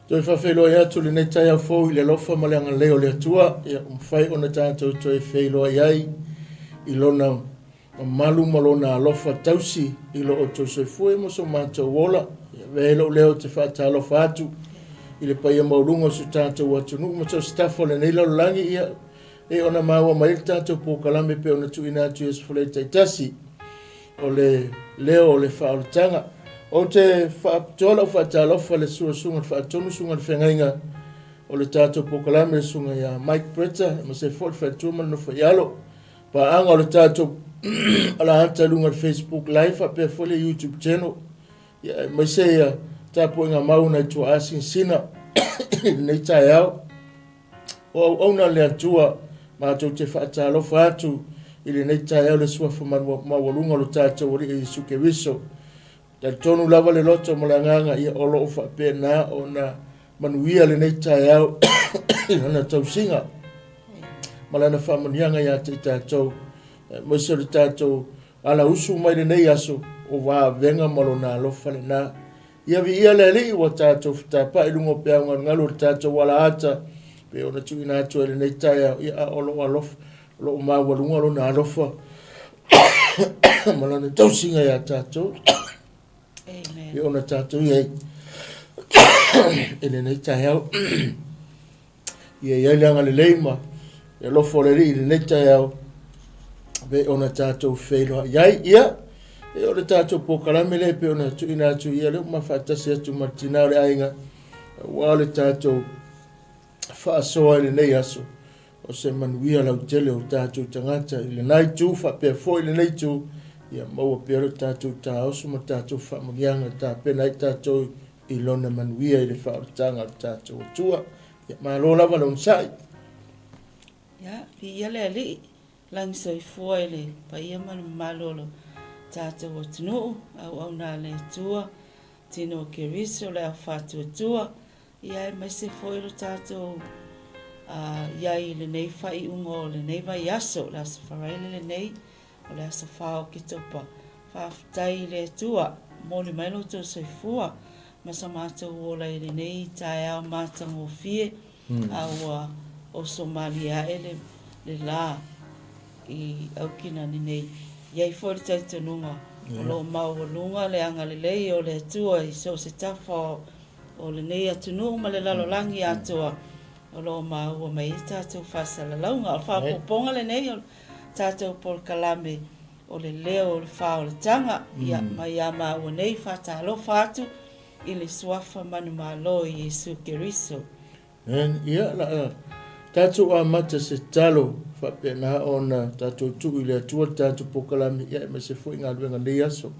Toi whawhelo ia tu le nei tai au fōu i le lofa ma le anga leo le atua, ia umwhai o na tātou toi whelo iai, i lona malu ma lona alofa tausi, i lo o tō soifue mo so mātou wola, ia vehelo leo te whaata alofa atu, i le paia maurunga su tātou atunu, ma tō stafo le nei laulangi ia, e ona maua mai le tātou pōkalame pe ona tu ina atu Yesu Whale Taitasi, o le leo o le whaoletanga, o te whaatola o whaatalofa le sunga whaatonu sunga le whengainga o le tātou pokalame le sunga ia Mike Preta, ma se fōt whaatuma no whaialo, pa anga o le tātou ala hanta lunga le Facebook Live, a pia fole YouTube channel, ia mai se ia tāpo inga mauna i tua asin sina, nei tai au, o auna le atua, ma tau te whaatalofa atu, ili nei tai au le suafa mawalunga lo tātou ori i suke wiso, ta tonu lava le loto mo le nganga ia olo o whape na o na manuia le nei tai au na tau singa. Malana whamanianga ia te tātou, moisa le tātou ala usu mai le nei aso o wā venga malo na alofa le na. Ia vi ia le li wa tātou whitapa i lungo pia unga ngalo le tātou wala ata, pe ona tu ina atua le nei tai au ia olo alofa, olo o mawalunga lo na alofa. Malana tau singa ia tātou. Amen. Ia ona tātou iei. Ele nei tai au. Ia iei leanga le leima. Ia lofo le ri le nei tai au. Ve ona tātou wheiloa. Iei ia. E ona tātou pokalame le pe ona tu ina atu ia leo mawhatasi atu martina le ainga. Wa le tātou whaasoa le nei aso. O se manuia lau tele o tātou tangata. Ile nai tu whapea fo ile nei tu. Ia maua pero tātou tā osu ma tātou whamurianga tā pena i tātou i lona manuia i le whaoritanga o tātou atua. Ia maa lola wala unsai. Ia, pi ia le ali, lang soi fua i le pa ia manu malolo tātou atunu, au nā le tua, tino ke riso le au whātua tua. Ia e mai se fua i lo tātou ia i le nei whai ungo le nei vai aso, la sa wharaile le nei, o le asa whao ki topa, whaafitai le tua, mōli mai lo tō soifua, ma sa mātou ola i le nei, tae au mātango fie, au o Somalia e le la, i aukina ni nei, iei fōri taitanunga, o lo mawalunga le anga le lei o le tua, i so se tafa o le nei atunu, ma le lalolangi atua, o lo maua mai tātou whasala launga, o whapoponga le nei, tātou pol kalame o le leo o le whao le tanga, ia mai a maua nei whatalo whātu i le suafa manu malo i Jesu Keriso. Ia la tātou a mata se talo whapea na o na tātou tuku i le atua tātou pokalame ia e me se fui ngā luenga nei aso.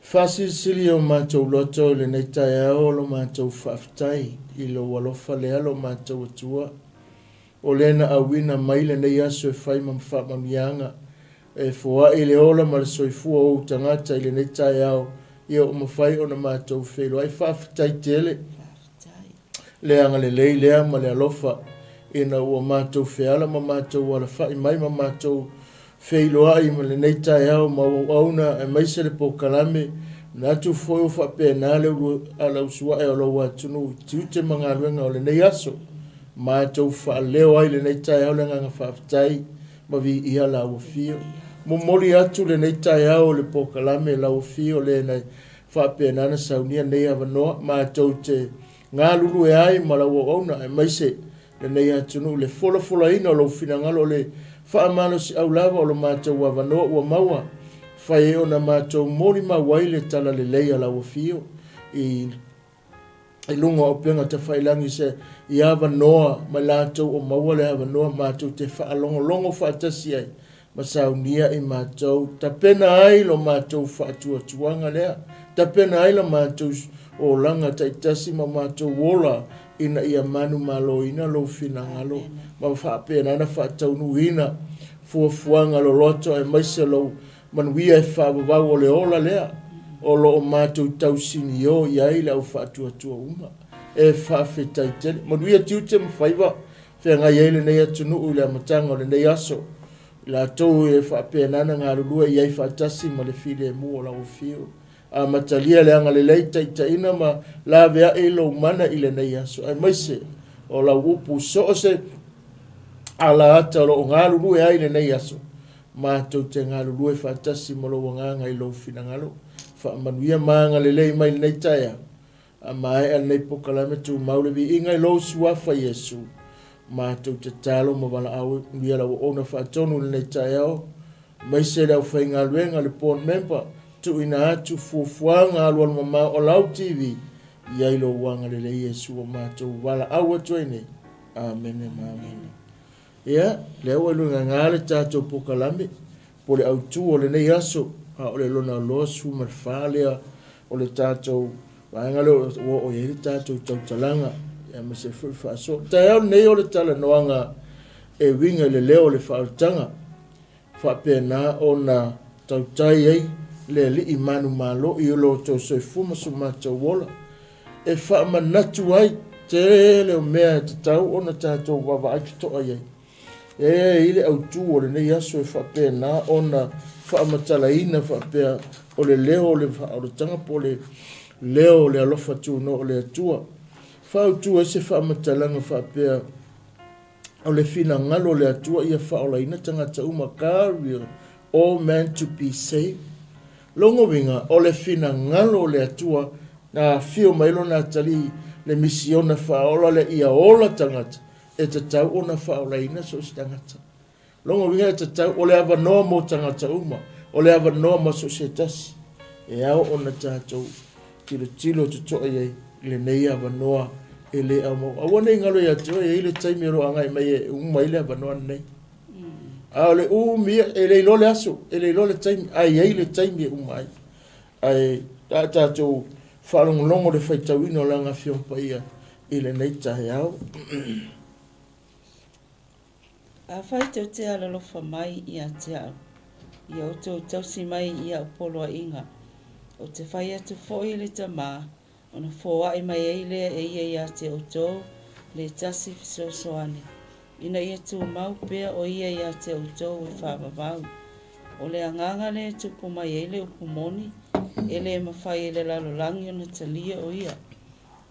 Whasi sili o mātou loto le nei tai ao lo mātou whaftai i lo walofa le alo mātou atua. O lena a wina maile nei aso e whai mamamianga e fua i le ola ma le soifua o tangata i le nei tai au ia o mawhai o na mātou whelo ai whawhitai tele le anga le lei lea ma le alofa e na ua mātou wheala ma mātou wala whai mai ma mātou whelo ai ma le nei tai au ma auna e maise le pokalame na tu foi o whapea nā leo ala usua e alo watunu tiute mga ruenga o le nei aso mātou whaaleo ai le nei tai au le nganga whaafitai ma vi ia la uafio. Mo mori atu le nei tai au le pokalame la uafio le nei whapea nana saunia nei avanoa mātou te ngā lulu e ai ma la uaona e maise le nei atunu le fola ina lo finangalo le whaamano si au lava o lo mātou avanoa ua maua whai e ona mātou mori ma waile tala le leia la uafio i lunga o penga te whailangi se i awa noa ma lātou o maua le awa noa mātou te whaalongo whaatasi ai ma saunia i mātou ta pena ai lo mātou whaatua tuanga lea ta pena ai lo mātou o langa taitasi ma mātou wola ina ia manu malo ina lo finangalo ma whaapena ana whaataunu ina fuafuanga lo loto e maise lo manuia e whaabawau o le ola lea o lo o mātou tausini o iai lau whaatua tua uma. E whaafetai tele. Manuia tiute mwhaiva. Whea ngai eile nei atunu u le amatanga o le nei aso. La tau e whaapea nana ngā rurua iai whaatasi ma le while e mua o lau fio. a matalia le anga le leita ina ma la vea e lo mana i le nei aso. Ai maise o la upu so se ala ata lo ngalu rue ai le nei aso. Ma tau te ngalu rue whaatasi mo lo wanganga i lo fina ngalo. Wha manuia maanga le lei mai nei taia. A mai al nei pokalame tu maule vi inga i lo suafa Yesu. Ma tau te talo mo wala au ngia la ona whaatonu le nei taia o. Maise lau whainga luenga le pon member. Tu ina atu fuafuanga aluan mama o lau TV. Iai lo wanga le Yesu o mātou wala au atuene. Amen. Amen. Ia, leo elu ngangale tātou pokalame. Po le au tu o le nei aso. A o le lona loa su marwhalea. O le tātou waanga leo o e tātou tautalanga. Ia me se whaaso. Tai au nei o le tala noanga e winga le leo le whautanga. Whapena o na tautai ei. Le li imanu malo i lo to so fuma so mato wola e fa manatu ai te le mea te tau ona tato wawa ai to ai ile au tu o le nei aso e fa pena ona fa matala ina fa pe o le leo le fa o tanga po le leo le alofa tu no le tua fa tu e se fa matala nga fa pe o le fina ngalo le tua ia fa o la ina tanga ta uma career all meant to be saved. Longo winga o le fina ngalo le atua na fio mailo na tali le misiona faola le ia ola tangata e te tau o na faola ina so si tangata. Longo winga e te tau o le ava noa mo tangata uma o le ava noa ma so se tasi e au o na tātou tilo tutoa iei le nei ava noa e le amo. Awane ingalo ia teo e ile taimiro angai mai e uma ile ava noa nei. A le mia e le lole aso e le lole taimi ai le taimi e umai ai tātou whalongolongo le whaitawino langa whiompaia i le nei tahe au. A whaitau te ala lofa mai i a te au. I au tau tausi mai i a upoloa inga. O te whai atu fōi le ta mā. O na fōa i mai eile e ia i a te o tō le tasi fisosoane. Ina ia tu mau pea o ia ia te utou e whaavavau. O le anganga le tupu mai ele upumoni, ele e mawhai ele lalolangi o na talia o ia.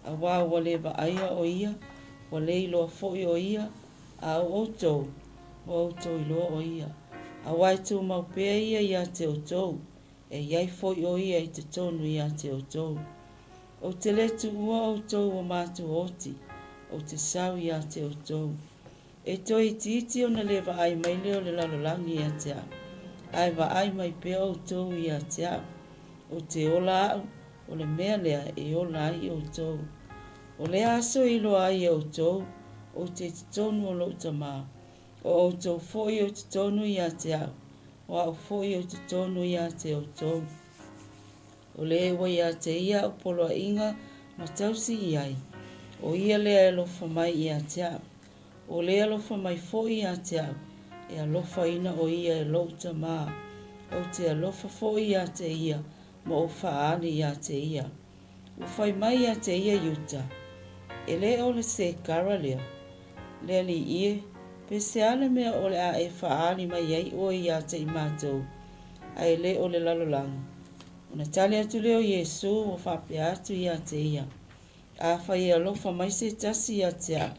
A wā wale wa aia o ia, wale iloa foi o ia, a o outou iloa o ia. A wai tu mau pea ia ia te utou, e iai foi o ia i te tonu ia te utou. O te letu ua outou o mātu oti, o te sau ia te utou. E toi titi o na lewa ai mai leo le lalolangi i a te au. Ai wa ai mai pea o tau i a te au. O te ola au, o le mea lea e ola ai o tau. O le aso i loa ai o tau, o te tonu o lo tamā. O tau foi o te tonu i a te au. O au foi o te tonu i a te o tau. O le ewa i a te ia o poloa inga ma tausi i ai. O ia lea e lofa mai i a te au. O le alofa mai foi a te au, e alofa ina o ia e louta maa. O te alofa foi a te ia, ma o whaani a te ia. O whai mai a te ia yuta. E le o le se kara lea. Le li ie, pe se ale mea o le a e whaani mai ei o ia te i mātou. A e le o le lalolangu. O na tali atu leo Yesu o whape atu i a te ia. A whai e alofa mai se tasi a te au.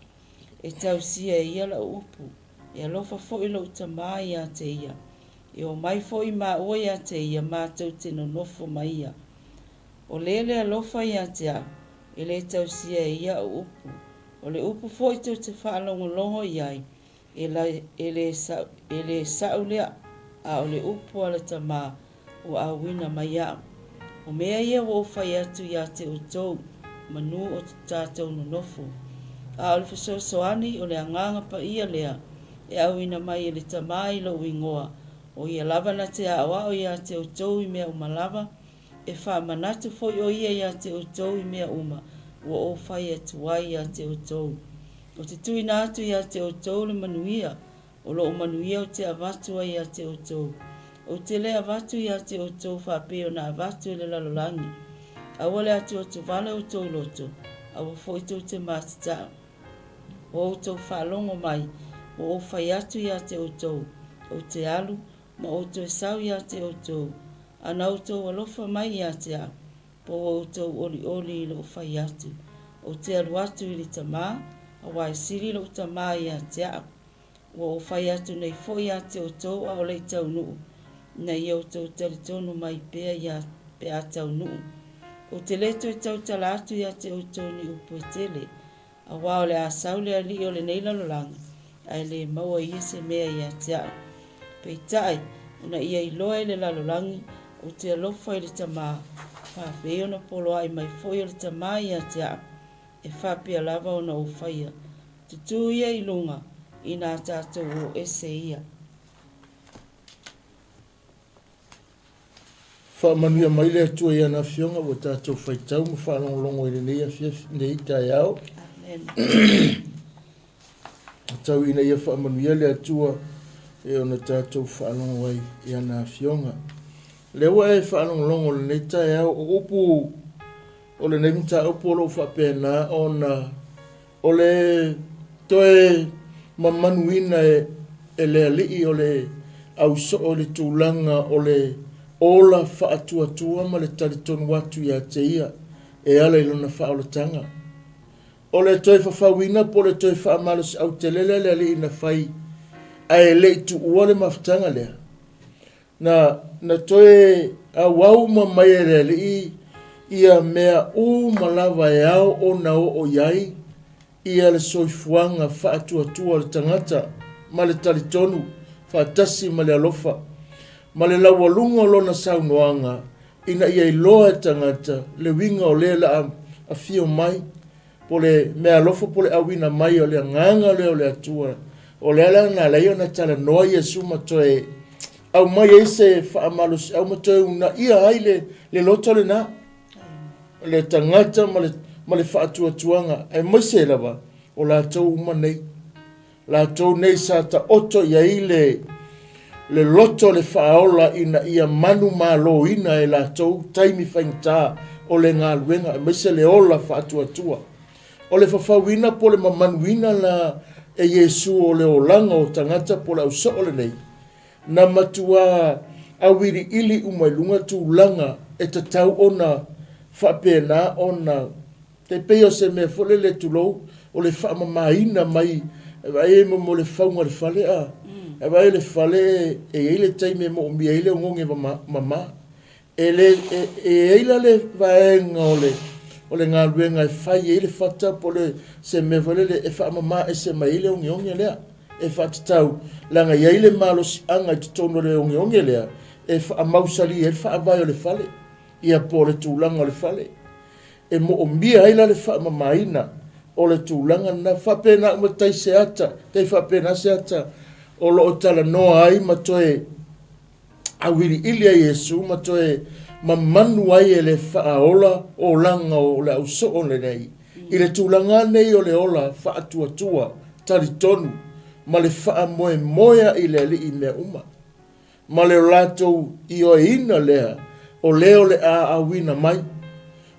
E tau sia e ia la upu, e alofa foi lo tamā i a te ia. E o mai foi mā ua i a te ia mātou te nonofo mai ia. O lele alofa i a te au, e le tau sia e ia o upu. O le upu foi tau te whaalongolongo i ai, e le saulea a o le upu ala tamā o a wina mai au. O mea ia o whai atu i a te utou, manu o te tātou nonofo. A o le whasosoani o le anganga pa ia lea, e au ina mai e le tamai lo wingoa, o ia lava na te awa o ia te utou i mea uma lava, e wha manatu foi o ia te utou i mea uma, o whai e tuai ia te utou. O te tui nātu ia te utou le manuia, o lo manuia o te avatua ia te utou. O te le avatu ia te utou whapeo na avatu le lalolangi. A wale atu o tu vale o tau loto, a wa foi tau te mātitau. O tau whalongo mai, o whai atu ia te utou, o te alu, ma o tau sau ia te utou. anau tau alofa mai ia te a, po o tau oli lo whai atu. O te alu atu i li tamā, a wai siri lo tamā ia te a, o whai atu nei foi ate o tau a o lei tau nuu, nei o tau talitonu mai pea ia pea tau nuu. O te leto i tau tala atu ia te o tau ni upo e tele, a wao le a saule a li o le neila lolanga, ai le maua ia se mea ia te a. Pei tae, una ia i loa le lalolangi, o te alofa i le tamā, whapea ona polo ai mai foi o le tamā ia te a, e whapea lava ona o whaia. Tutu ia i lunga, i nā tātou o ese ia. Whamanuia mai le atua ia na fionga o tātou whaitau mo whanongolongo i le nei a fia nei tai au. Amen. Tau ina ia whamanuia le atua e ona tātou whanongo ai ia na fionga. Le ua e whanongolongo le nei tai au o upu o le nei mta upu o lo whapena ona o le toe mamanuina e le alii o le au so o le tūlanga o le ola whaatua ma le talitonu watu ia te ia e ala ilona whaolatanga. O le toi whawhawina po le toi whaamalos au te lele le alii na whai a e le tu ua le maftanga lea. Na toi a wau ma mai e le alii ia mea u malawa e au o na o iai ia le soifuanga whaatua le tangata ma le talitonu whaatasi ma le alofa ma le laualunga o lona saunoanga ina ia i loa tangata le winga o le la a fio mai po le mea alofa po le awina mai o le nganga le o le atua o le ala na leio na tala noa Yesu matoe au mai eise whaamalos au matoe una ia haile le loto le na le tangata ma le whaatuatuanga ai maise lava o la tau uma nei la tau nei sa ta oto ia ile le loto le whaola ina ia manu malo ina e la tau taimi whaingta o le ngā luenga ai maise le ola whaatuatua o le whawhawina po le mamanuina na e Yesu o le olanga o tangata po le ausa o le nei na matua awiri ili umailunga tūlanga e ta tau ona whapena ona te peo se me fole le tulou o le whaamamaina mai e vai mo le whaunga le whale a e vai le whale e eile taime mo mi eile ngonge mama e eile le vaenga o le ngā luenga e whai eile whata po le se me fole le e whaamama e se mai eile onge lea e whatatau langa eile malos anga i tono le onge lea e whaamausali e whaavai o le whale ia po le tūlanga o le whale e mo o mia aila le whaamamaina o le tūlanga na whapena umatai se ata, tei whapena se ata o lo o tala noa ai matoe awiri ilia Yesu matoe mamanu ai e le whaaola o langa o le auso o le nei i le tūlanga nei o le ola whaatuatua talitonu ma le whaamoe moea i le li i mea uma ma le o latou i o ina lea o leo le a awina mai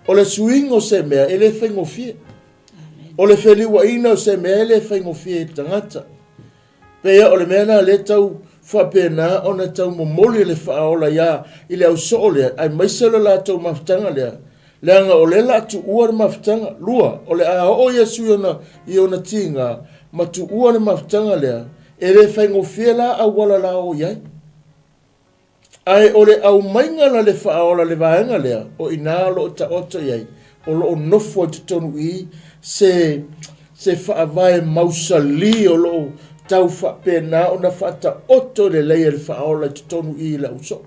o le suingo se mea e le whaingofie o le wheliwa ina o se mea e le whaingofie i tangata pea o le mea na le tau whapena o na tau momoli le whaola ia i le au so lea ai maiselo la tau maftanga lea leanga o le la tu ua le maftanga lua o le a o Yesu i ona tinga ma tu ua le maftanga lea e le whaingofie la a wala la o iai ai o le au mainga na le whaola le vaenga lea o ina lo ta oto iai o lo nofo te tonu i se whaavae mausali o lo tau whapena o na whata oto le leia le whaola te tonu i la uso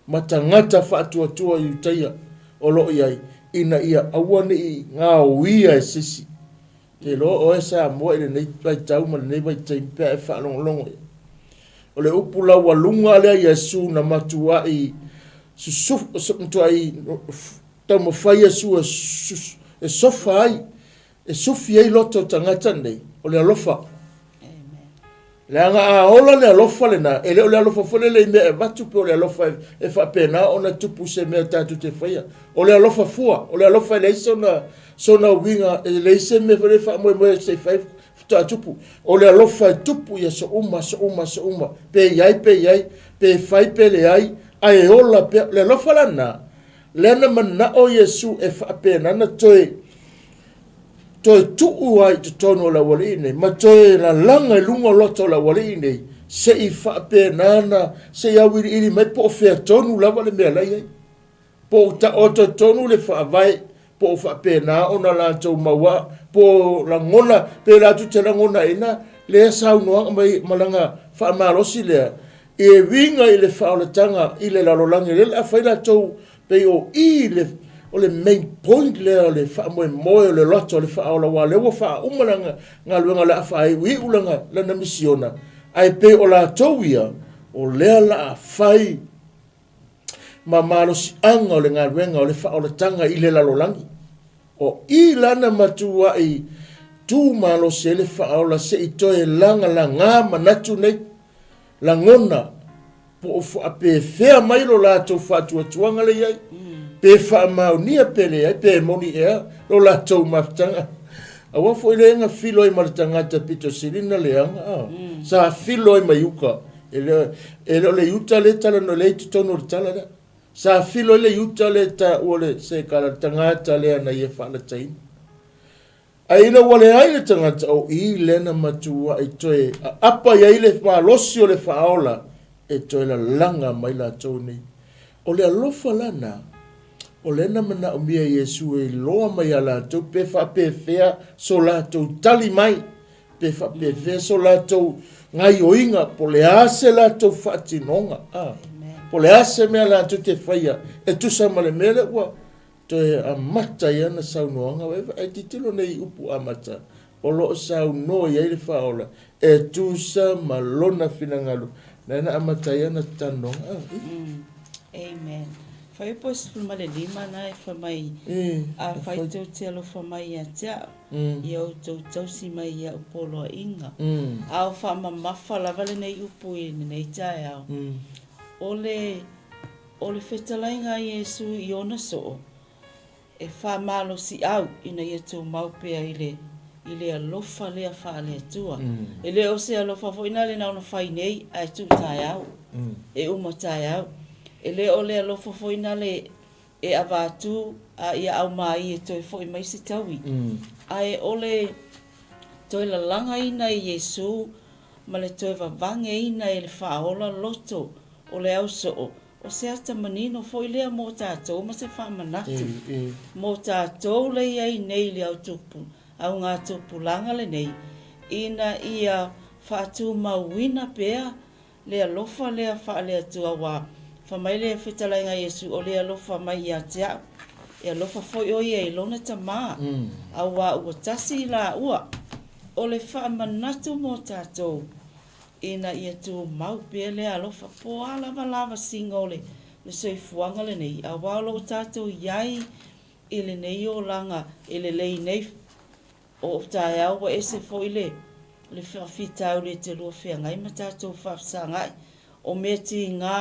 ma tangata whaatuatua i utaia o lo iai ina ia awane i ngā uia e sisi te lo o e sa mua i le nei pai tau ma le nei pai taimpea e whaalongolongo ia o le upu lau walunga lea Yesu na matua i susufu ai tau mawhai Yesu e sofa ai e sufi ai loto tangata nei o le alofa le anga a ola le alofa le na e le o le alofa fole le mea e vatu pe o le alofa e whapena o na tupu se mea tatu te whaia o le alofa fua o le alofa e leise sona winga e leise me vare wha moe se whai ta tupu o le alofa tupu ia so uma pe iai pe fai pe le ai ai ola pe le lofalana lena mana o Yesu e whaapena na toi tuu ai te tono la wale nei, ma toi la langa i lunga loto la wale nei, se i whaapena na, se i awiri iri mai po whea tonu la wale mea lai ai. Po ta o to tonu le whaavai, po whaapena o na la tau maua, po la ngona, pe la tu te la ngona ina, le sau noa mai malanga whaamalosi lea, e winga i le whaolatanga, i le lalolangi, le la whaila tau, pe o i le o le main point le le fa mo mo le loto le fa ola wa le wo fa umalanga nga luanga la fa ai wi ulanga la na misiona ai pe o la towia o le la fai ma malo si anga o le nga luanga o le fa ola tanga i le la lolangi o i lana matua i tu malo se le fa ola se i toe langa la nga manatu nei la ngona po fo ape fea mai lo la to fa tuanga le ai pe fa maunia pele ai pe moni ea lo la tau maftanga a wa foi le nga filo i martanga ta pito silina le anga sa filo i mayuka ele le yuta le tala no le tono tala da sa filo le yuta le ta ole se kala tanga ta le na ye fa la tain ai no wale ai le tanga o i le na matua i toe apa ya ile fa losio le fa ola e toe la langa mai la tone o le alofa lana o lena mana o mia Yesu e loa mai ala tau pe wha pe fea so la tau tali mai pe wha pe fea so la tau ngai oinga po le ase la tau whatinonga po le ase mea la tau te whaia e tu sa male mele ua to e a mata i ana sau noanga wewa e titilo nei upu a mata o lo sau no i eile whaola e tu sa malona finangalu na ena a mata i ana tanonga Amen. Fai pos fulma le lima na e famai a fai tau te alo famai a tia i au tau si mai a upolo a inga au fa mamafa lava le nei upu i nei tae au ole whetalainga Yesu i ona so e fa malo si au ina ia tau maupea i le alofa lea fa le atua e le o se alofa fo ina le nauna fai nei a tu tae au e umo tae au e le o le alofa fo ina le e avatu a ia au mai e toi fo i mai si taui a e ole toi la langa ina i Yesu ma le toi vavange ina e le whaola loto o le au so o se ata manino fo i lea mō tātou ma se whamanatu mō tātou le iai nei le au tupu au ngā tupu langa le nei ina ia whaatu mauina pea le alofa lea wha lea tua wā famai le whetalainga Yesu o le alofa mai ia tea e alofa foi o ia i lona tamā au wā ua tasi la ua o le whaamanatu mō tātou ina ia tu mau pia le alofa po alava lava singa o le soifuanga le nei a wā lo tātou iai i le nei o langa i le lei nei o tae au wa ese foi le whiawhitau le te lua whiangai ma tātou whawsangai o mea ti ngā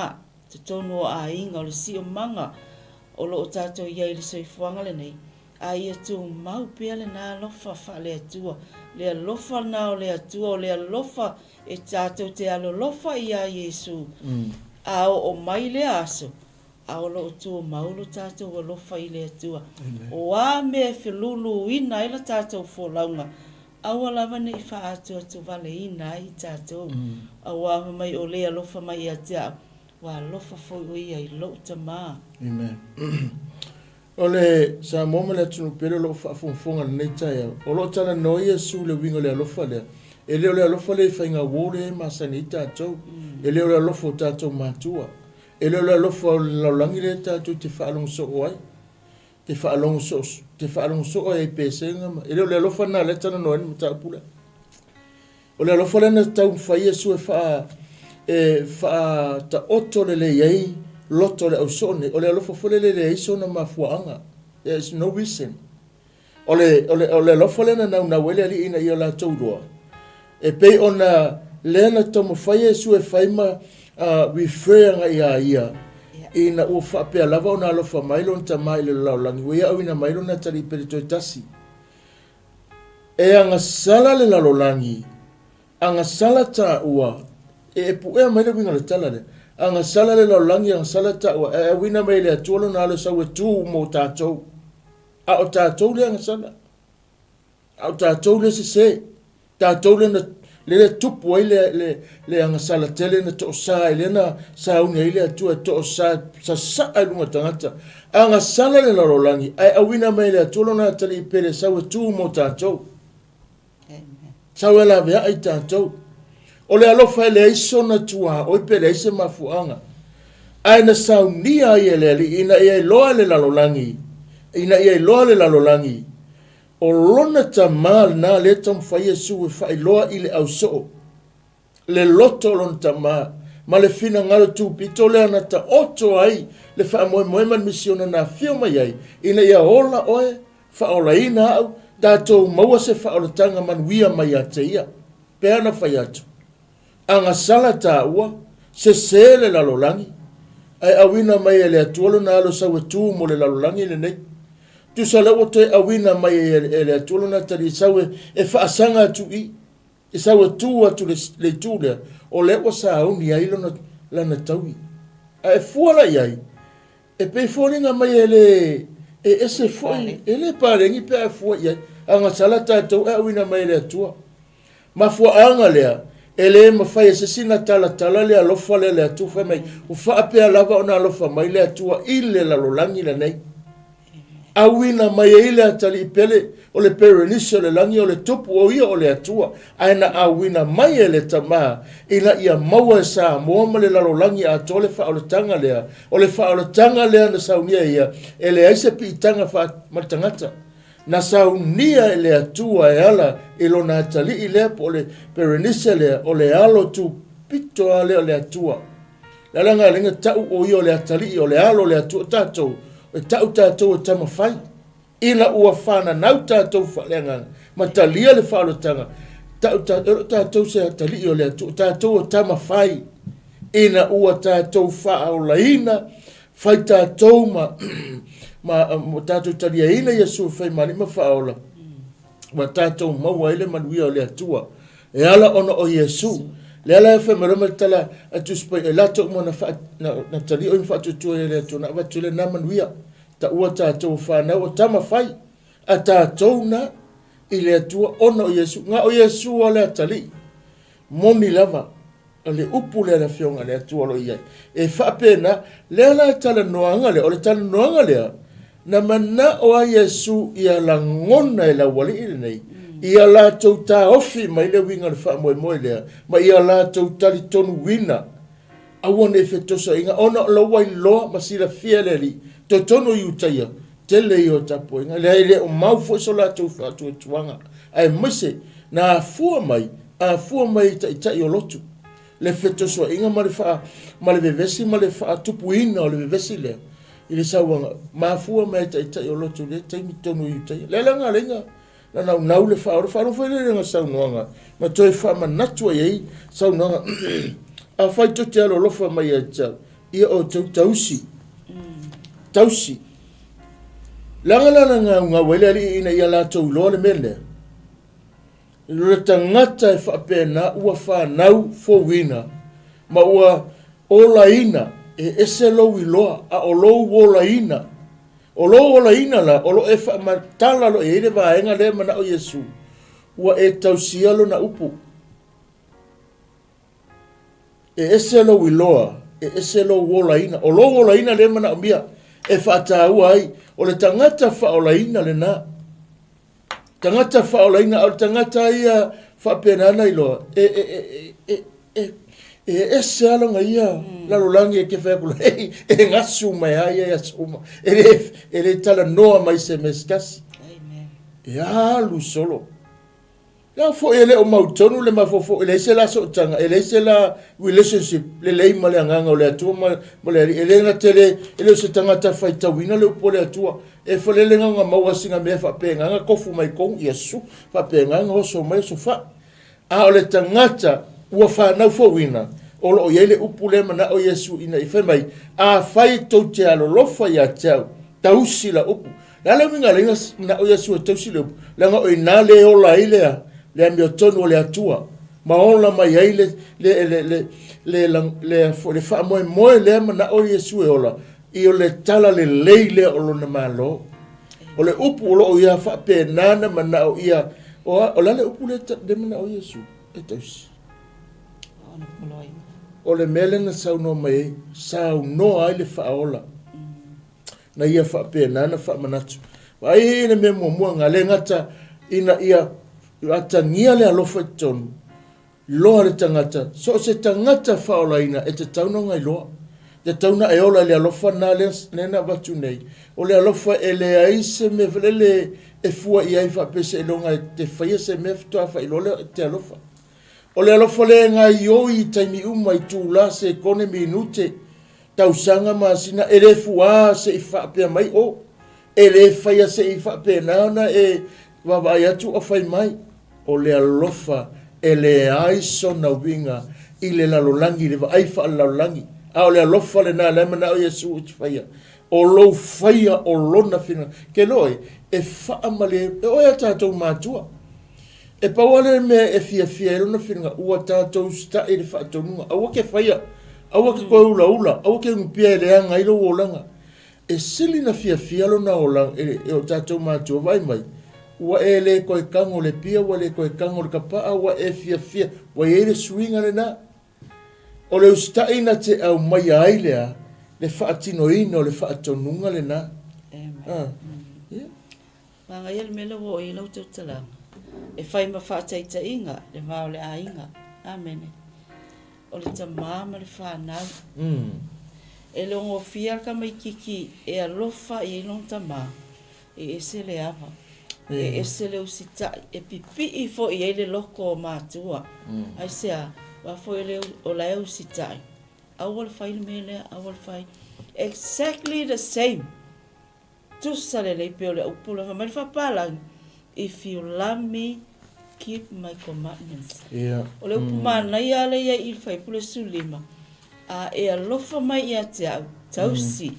te tono a inga o le si o manga o lo tātou iai le soifuanga le nei a ia tu mau pia le nā alofa wha le atua le alofa na o le atua o le alofa e tātou te alolofa i a Yesu a o mai le aso a o lo tu maulo tātou alofa i le atua o a me whilulu ina ila tātou fōlaunga awa lava nei wha atu atu vale ina i tātou a wā mai o le alofa mai a tea wa lofa foi o ia i lo tamā. Amen. Ole sa moma le tunu pele lo fa fonga nei tae. O lo tana no Yesu le winga le alofa le. E le alofa le fainga wole ma sanita to. E le alofa tato matua. E le alofa la langi le tato te fa along so oi. Te fa along so oi pesenga ma. E le alofa na le tana no ni ta pula. O le alofa le na tau fa Yesu e fa ta oto le yei loto le ausone o le alofa fole le iso na mafuanga there is no reason o le alofa le na wele ali ina ia la taudoa e pe ona le na tomo fai Yesu e faima referring ia ina o fa pe lava ona alofa mailo nta mailo laulangi we au ina mailo na tali perito tasi e anga sala le laulangi anga sala ta ua e pu e mai le winga le tala le anga sala le laulangi anga sala taua e wina mai le atuolo na alo sau e tu mo tātou a o tātou le anga sala a o tātou le se tātou le tupu ai le anga sala tele na to sa ile na sa unga ile atua to sa ai lunga tangata anga sala le laulangi ai a wina mai le atuolo na tali pere sau e tu mo tātou sau e la vea ai tātou o le alofa le iso na tua o pe le ise mafuanga ai na saunia ia le ina ia loa le lalolangi ina ia loa le lalolangi o lona tamal na le tam fa Yesu e fa loa ile au so le loto lon tama ma le fina ngalo tu pito le ana ta oto ai le fa mo man misiona na firma ai ina ia ola oe fa ola ina au dato maua se fa ola tanga man wia mai ateia pe ana fa yatu anga sala ta ua se le lalolangi ai awina mai ele atuolo na alo sa wetu mo le lalolangi le nei tu sala o te awina mai ele atuolo na tali sa e fa asanga tu i e sa wetu atu le tule o le o sa uni ai lo na na tawi ai fuala ai e pe foninga mai ele e ese foi ele pare ngi pe fu ai anga sala ta tu awina mai ele atua ma fu anga le ele ma fai se sina tala le alofa le atu fa mai u fa pe lava ona alofa mai le atu ile la lolangi le nei awina mai ile atali pele o le perenise le langi o le topu o ia o le atu aina awina mai ele tama ina ia maua sa mo le la lolangi a tole fa o le tanga le na saunia ia ele aise pi tanga fa matangata na saunia ele atua e ala ilo na tali ile po le perenise le o le alo tu pito ale o le atua la langa lenga tau o io le atali o le alo le atua tatou e tatou e tama fai ina ua fana nau tatou fa lenga matalia le fa lo tanga tatou se atali o le atua tatou o tama fai ina ua tatou fa o laina fai tatou ma tatou talia ina Yesu fai mani ma faola ma tatou maua ile manuia o le atua e ala ona o Yesu le ala e fai marama tala atu spai e lato mo na talia o infa tutu e le atua na watule na manuia ta ua tatou whanau o tama fai a tatou na i le atua ona o Yesu nga o Yesu o le atali moni lava le upu le la fionga le atua lo iai e fa pena le ala tala noanga le o le tala noanga le na mana o Yesu ia la ngona e la wali ile nei ia la tau ta ofi mai le winga le fa mo le ma ia la tau tali tonu wina a wone fe tosa inga ona lo wai lo ma sila fieleli to tonu yutaia tele yo tapo inga le o mau fo so la tau fa tu tuanga ai mese na fu mai ta yo lotu le fe tosa inga ma le vesi ma le fa tupu ina o le vesi le ile sawanga mafua mai ta yo lotu le taimi tonu yutai le langa lenga na na le fa foi le nga saunga ma toi fa manatu ai saunga a fai to te lo fa mai a ia o tausi langa nga wele ina ia la to lo le mele le tangata e fa pena ua fa nau fo wina ma ua ola ina e ese lo wiloa a o lo wola ina la o lo e fa matala lo e le vaenga le mana o Yesu wa e tausia lo na upu e ese lo wiloa e ese lo wola ina o lo wola ina le mana o mia e fa taua ai o le tangata fa ola ina le na tangata fa ola ina o tangata ia fa penana ilo ese alonga ia la lolangi ke fa kula e ngasu mai ai ya suma ele tala noa mai se meskasi amen ya lu solo ya fo ele o mautonu le mafofo ele se la so tanga ele se la relationship le lei male nganga le atu mo le ele na tele ele se tanga ta fa tawina le pole atu e fo le nganga maua singa me fa pe nganga kofu mai kong Yesu fa pe nganga o so mai so fa a o le tangata ua fa na fo wina o lo yele upule mana o Yesu ina ife mai a fai to te alo lofa ya tau tausi la upu la le minga le na o Yesu tausi le upu la nga o ina le o la ile le ambio tonu le atua maola mai ai le fa moe le mana o Yesu e ola i o le tala le leile o lona malo o le upu o lo ia fa pe nana mana o ia o la le upu le mana o Yesu e tausi o le mele na sau no mai sau no ai le fa ola na ia fa pe nana fa manatu ai le me mo ngale ngata ina ia ata ngia le alofa tonu loa le tangata so se tangata fa ola ina e te tauno ngai loa te tauna e ola le alofa na le na watu nei o le alofa e le aise me vele e fua i ai fa pese e longa te faia se me fitoa fa ilole te alofa o le alofa le ngai oi taimi uma i tu la se kone minute tausanga masina e le fua se i fa pe mai o e le faia se i fa pe na e wawai atu a fai mai o le alofa e le aiso na winga i le lalolangi le ai fa lalolangi a le alofa le na le mana o Yesu uti faia o lo faia o lona fina ke loe e fa amale e o ya tatou matua e pawale me e fia e lona fina ua tatou sta e le fa tonunga a wake faia a wake koe ula a wake ngupia e le anga ilo o langa e sili na fia lona o langa e o tatou matua vai mai ua e le koe kango le pia ua le koe kango le kapaa ua e fia ua e le swinga le na o le ustaina te au mai ai lea le whaatino ino le whaatonunga le na Manga ia le mele wo i lau tau talanga e whai ma whaataita inga le mao le a inga amene o le tamama le whanau e le ongo fia ka mai kiki e alofa i ilong tama e ese le ava e ese le usitai e pipi i fo i ele loko o mātua ai sea wa fo ele o la usitai awal fai le mele awal fai exactly the same tu sale le pe o le upula fa mai fa pala if you love me keep my commandments o le upuma na ia le ia il fai pule sulima a e alofa mai ia tausi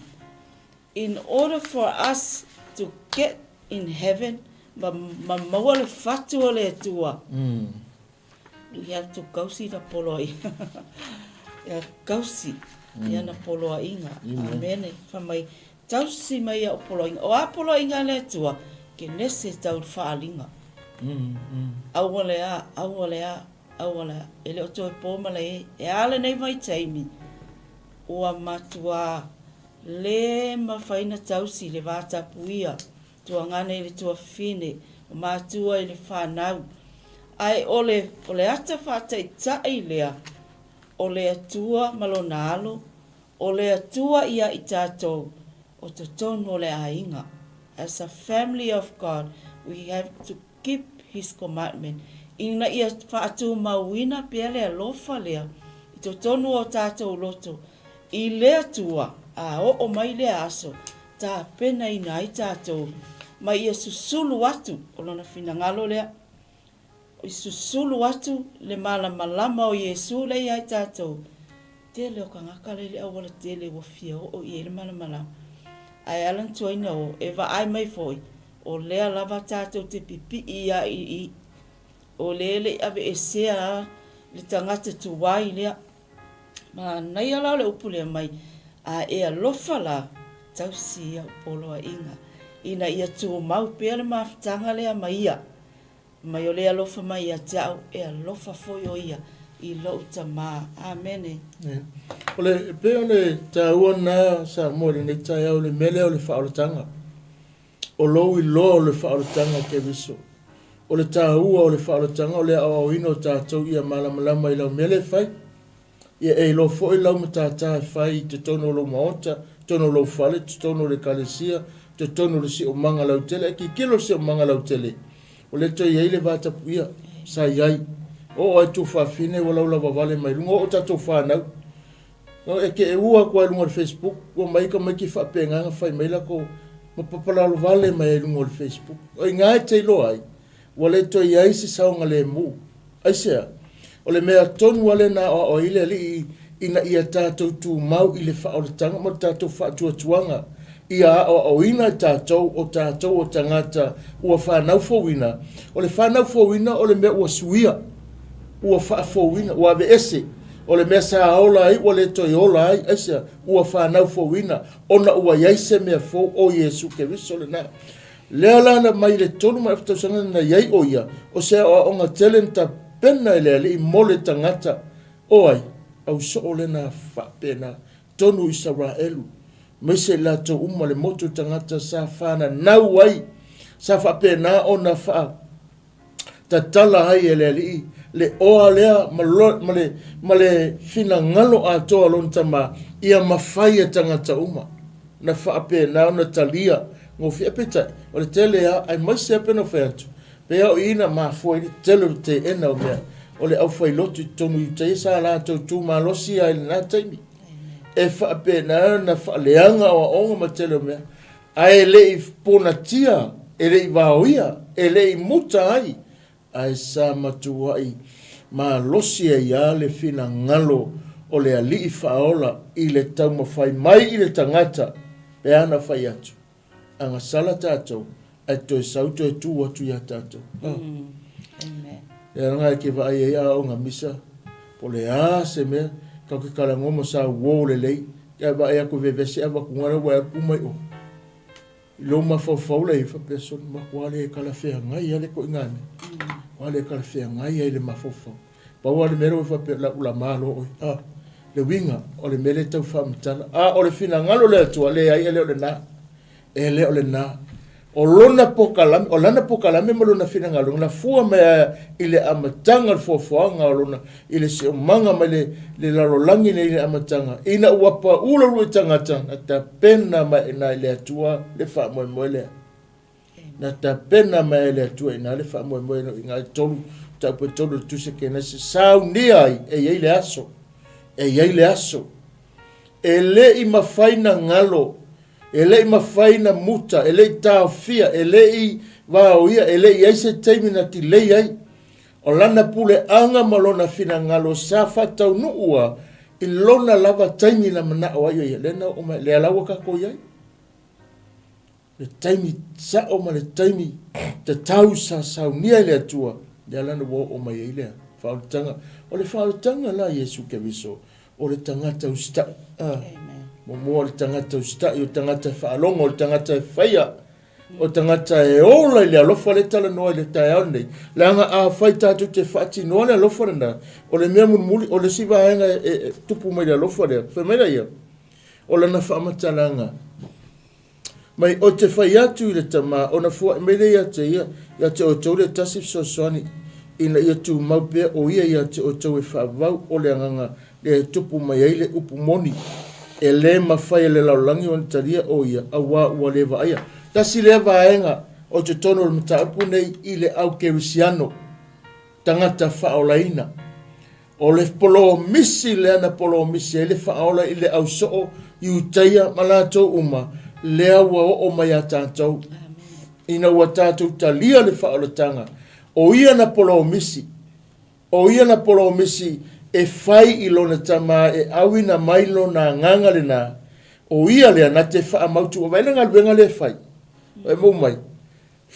in order for us to get in heaven ma mawale fatu o le tua you have to kausi na poloi ya kausi ya na poloa inga amene fa mai tausi mai o poloi o a poloi inga le tua ke nese tau faalinga awale ele o toi po male e ale nei mai taimi o matua le ma faina tausi le vata puia tua ngane le tua fine o matua le whanau ai ole ata whatai tai lea ole atua malonalo ole atua ia i tātou o te tono le ainga as a family of God we have to keep his commandment ina ia whaatu mauina pia lea lofa lea i te tono o tātou loto i lea tua a o mai lea aso tā pena ina i tātou mai ia susulu atu o lona finangalo lea i susulu atu le malama o Yesu le ia i tātou te leo ka ngaka le awala te le wafia o i ele malama ai alan tuaina o eva ai mai foi o lea lava tātou te pipi ia i o lele ave esea le tangata tuwai lea ma nai ala le upule mai a e alofa la tausi ia poloa inga ina ia tu mau pea le mafutanga lea mai ia mai o lea alofa mai ia tau e alofa foi o ia i lo tama amene ole pe ole taua na sa mo le tai au le mele o le whaaratanga o lo i lo le whaaratanga ke viso o le taua o le whaaratanga o le au ino tātou ia malamalama i lau mele fai ia e lo fo i lau matata fai te tono lo maota tono lo fale te tono le kalesia te tono le si o manga lau tele ki kilo si o manga lau tele o le toi iei le vata puia sa iai o ai tu fa fine wala la vale mai lungo o ta tu fa na no e ke e ua ko lungo le Facebook o mai ka mai ki fa penga fa mai la ko ma papala vale mai lungo le Facebook o ngai te lo ai wala to iai se sa ngale mu ai se o le mea ton wale na o ile li ina ia tatou tu mau i le fa o le tanga mo tatou fa tuanga ia o ina tatou o tangata ua whanau fo wina o le whanau fo wina o le mea ua suia ua whaafowina, ua ve ese, o le mea sa aola ai, o le toi ola ai, aisa, ua whanau fowina, ona ua yaise mea fo o Yesu Keriso le na. Lea lana mai le tonu mai aftausanga na yai o ia, o sea o onga telenta pena ele le i mole tangata, o ai, au so o le na whapena, tonu Israelu, meise la to uma le motu tangata sa whana nau ai, sa whapena o na wha, ta tala ai ele li, le oa lea ma le fina ngalo a toa lon tama, ia mawhai tangata uma, na whapena o na talia, ngō whia peta, o le tele a, ai maise a pena whai atu. Pea o ina maa fwoi, tele te ena o mea, o le au whai lotu tonu i te sa la tau tū maa losi a ili nā taimi. E wha pena na wha leanga o a onga ma tele o mea, a e le i pona tia, e le i waoia, e le i muta ai, a e sa matua ai, maa losi a ia le fina ngalo o le ali i whaola i le tau mawhai mai i le tangata, pea na whai atu. Anga sala tātou, ai toi sauto e tū atu ia tātou. Amen. E ranga e ke vai e a o ngā misa, po le a se mea, kau ke kala ngoma sa wō le lei, kia vai a ko vevese a wakungara wa a kumai o. I lo ma fau le ifa person, ma wale e kala whea ngai ale ko ingane. Wale e kala whea ngai ale ma fau. Pa wale mero e whape la ula malo oi. Le winga, o le mele tau whamitana. O le fina ngalo le atua, le ai ele o le na. E le o le na. O lona pokalame, o lana pokalame ma lona fina ngalo. La fua mea ile amatanga le fuafuanga o lona. Ile se o manga ma le lalolangi ne ile amatanga. Ina uapa ula rui tangata. Na ta pena ma ina ile atua le wha moe moe lea. Na ta pena ma ile atua ina le wha moe moe inga tolu. Taupe tolu tuse kena se sau ni ai e yei le aso. E yei le aso. E le i mawhaina ngalo. E le i mawhaina muta, e le i tāwhia, e le i wāoia, e le i eise teimina ti lei ai. O lana pule anga malona fina ngalo sa whatau nuua i lona lava teimina mana o aio ia. Lena o mai, le alawa kako iai. Le teimi sa o ma le teimi te tau sa saunia le atua. Le alana wo o mai ei lea. Whaotanga. O le whaotanga la Yesu Keriso. O le tangata usta. Amen. Mo le tangata ustai, o tangata whaalonga, o tangata e whaia, o tangata e ola i le alofa le tala noa i le tae au nei. Le anga a whai tātou te whaati noa le alofa rana, o le mea munmuli, o le siwa hanga e tupu mai le alofa rea, whamera ia, o le na whaamatalanga. Mai o te whai atu i le tama, o na fua mele ia te o tau le tasif sosoani, ina ia tu maupea o ia te o tau e whaavau o le anganga le tupu mai eile upu moni. E le mawhai le laulangi o ntaria o ia, a wā ua lewa aia. Tasi le vaenga o te tono le mataupu nei i le au kerisiano, tangata whaolaina. O le polo misi le ana polo misi, e le whaola i le au soo, i utaia malato uma, le awa o mai a tātou. Ina ua tātou talia le whaola tanga. O ia na polo misi, o ia na polo misi, e fai i lona tama e awina mai lona nganga le na o ia lea na te wha amautu o waina ngā luenga le fai e mou mai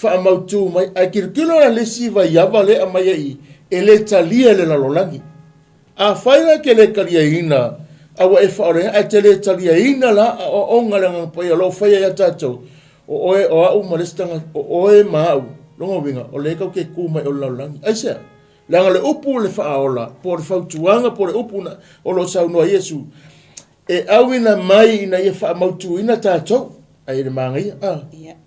wha amautu mai a kirikilo na le siva iawa le amai e le talia le lalolangi a whaina ke le kalia ina awa e whaore a te le talia ina la o onga le ngapai a lo whaia ia tātou o oe o au malestanga o oe maau longa winga o le kau ke kumai o lalolangi aisea langa le upu le whaola, po le whautuanga, po le upu na, o lo saunua Yesu. E awina mai ina ia whaamautu ina tātou, a ina māngai,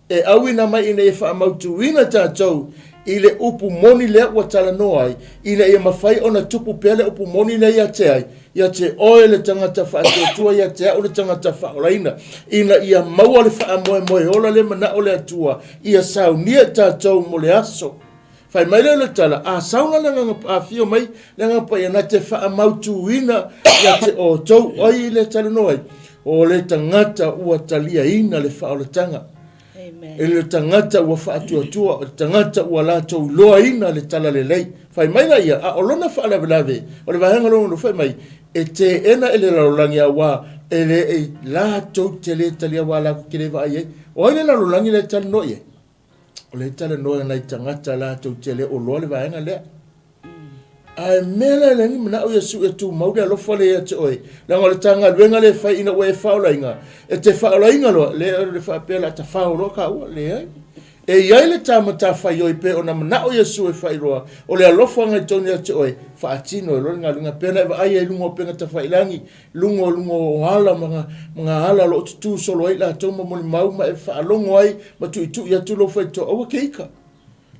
E awina mai ina ia whaamautu ina tātou, i le upu moni lea ua tala noai, ina ia mawhai o na tupu pele upu moni na ia te ai, ia te oe le tangata whaatua, ia te au le tangata whaolaina, ina ia maua le whaamoe moe ola le mana o le atua, ia saunia tātou mo le aso. Fai mai le tala, a sauna le nganga a fio mai, le nganga pa ia na te wha amautu ina, ia te o tau, oi le tala noai, o le tangata ua talia ina le wha o le tanga. E le tangata ua wha atua tua, o le tangata ua la tau loa ina le tala le lei. Fai mai na ia, a o lona wha lave lave, o le vahanga longa fai mai, e te ena ele larolangi a wā, e le e la tau te le talia wā la kukere wa ai, o ele larolangi le tala noie. O le tala noa nei tangata la tau tele o loa le vaenga lea. ai mele le ngi mana o Yesu e tu mau le lo fole e te oi la ngol tanga luenga le fai ina we faula inga e te faula inga lo le fa pela ta faula ka o le ai e ia le tama ta fai oi pe ona mana o Yesu e fai roa o le lo fanga toni e te oi fa atino lo nga lunga pena e ai e lungo penga ta fai langi lungo hala mga hala lo tu solo ai la toma mo mau ma e fa longo ai ma tu ia tu lo fai to o keika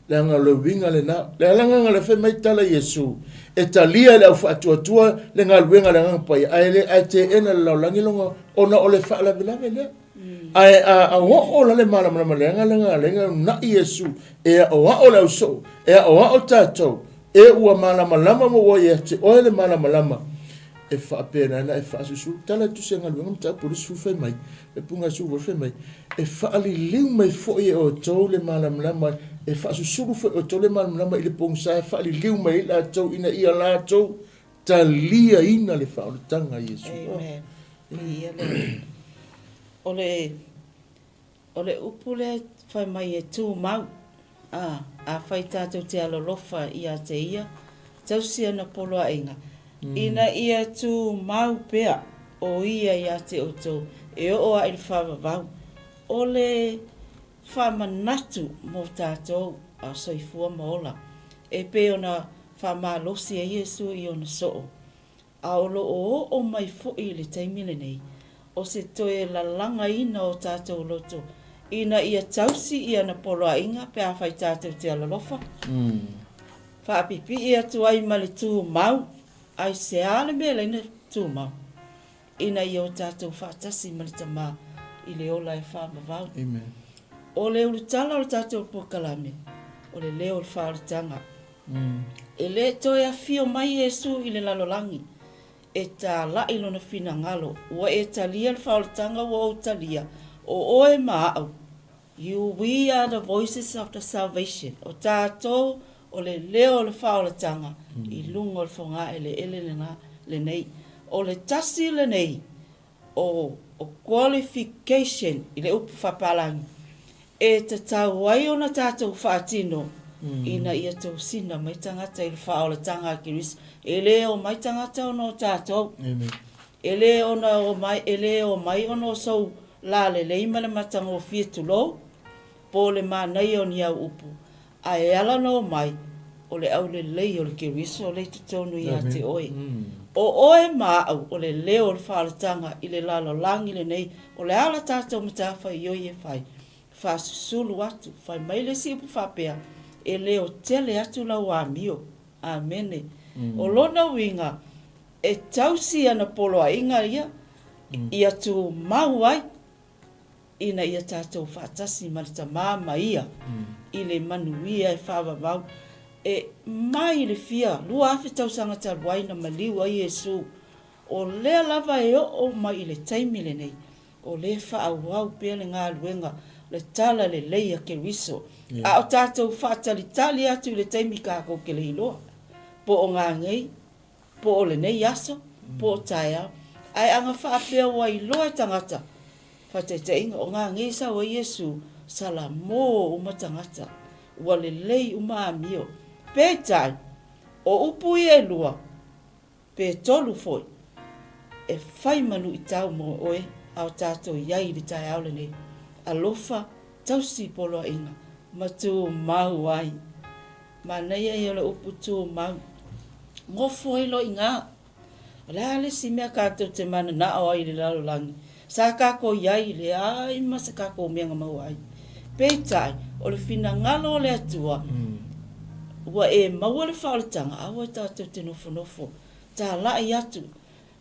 le anga lo winga le na le anga le fe mai tala Yesu e talia le fa tua le nga winga le anga pai ai le ai te ena la langi longa ona o le fa la vela vela ai a o le mala le nga na Yesu e o le so e o tato e ua mala mo o ye te o le mala e fa pena na e fa su tala tu senga lu ngam ta por su fe mai e punga su fe mai e fa ali liu mai fo e o to le mala e fa su fo o to le mala ile pong sa fa ali liu mai la to ina ia la to talia ina le fa o tanga Yesu amen ia le ole upule fa mai e tu mau a fai tatou te alolofa ia te ia tausia na polo ainga ina ia tu mau pea o ia te oto e o a il whavavau o le whamanatu mo tātou a soifua maola e pe ona whamalosi a Yesu i ona soo a olo o mai fo i le taimile nei o se toe la langa ina o tātou loto ina ia tausi ia na polo inga pe a whai tātou te alalofa whaapipi ia tu ai mali tu mau ai se ale me le ina tu mau ina ia o tātou whaatasi mali tamā i le ola e whamavau amen o le ulu tala o le tātou pokalame o le leo le whaaritanga e le toi a fio mai Yesu i le lalolangi e tā la ilona fina ngalo ua e talia le whaaritanga ua o talia o oe maau we are the voices of the salvation o tātou o le leo le whaaritanga i lungo le whonga e le ele le nei o le tasi le nei o qualification i le upu whapalangi e te tau ai o na tātou whaatino ina ia tau sina mai tangata i le whaaritanga a Kiris e le o mai tangata o no tātou e le o mai o no sau la le leima le matanga o fiatulo po le manai o ni au upu a e ala no mai o le au le lei o le Kiris o le tutonu i a te oe o oe maau o le leo le whaaritanga i le lalo langi le nei o le ala tātou matafa i oi e whai whasusulu atu whai mai le sipu whapea e leo tele atu la wāmio amene o lona winga e tausi ana polo a inga ia tu mau ai ina ia tātou whaatasi marita māma ia i le manuia e whaavavau e mai le fia lua afe tausanga taruai na maliu a Yesu o lea lava e o mai i le taimile nei o le whaauau pia le ngā luenga le tala le leia ke riso a o tātou whaatalitali atu i le taimi kako ke le iloa po o ngā ngei po o le nei aso po o taia ai anga whaapea wa iloa tangata whateteinga o ngā ngei sa o Yesu sala mō o matangata ua le lei umaamio pētai o upu i e lua pē tolu foi e whai manu i tau mo oe au tātou iai li tai aule nei alofa tausi polo inga ma tu mau ai ma nei ai ole upu tu mau ngofo i lo inga ole ale si mea kātou te mana na o ai le lalo langi sa kako iai le ai ma sa kako mianga mau ai pētai o le fina ngalo le atua ua e maua le whaaritanga awa tātou te nofo tā lai atu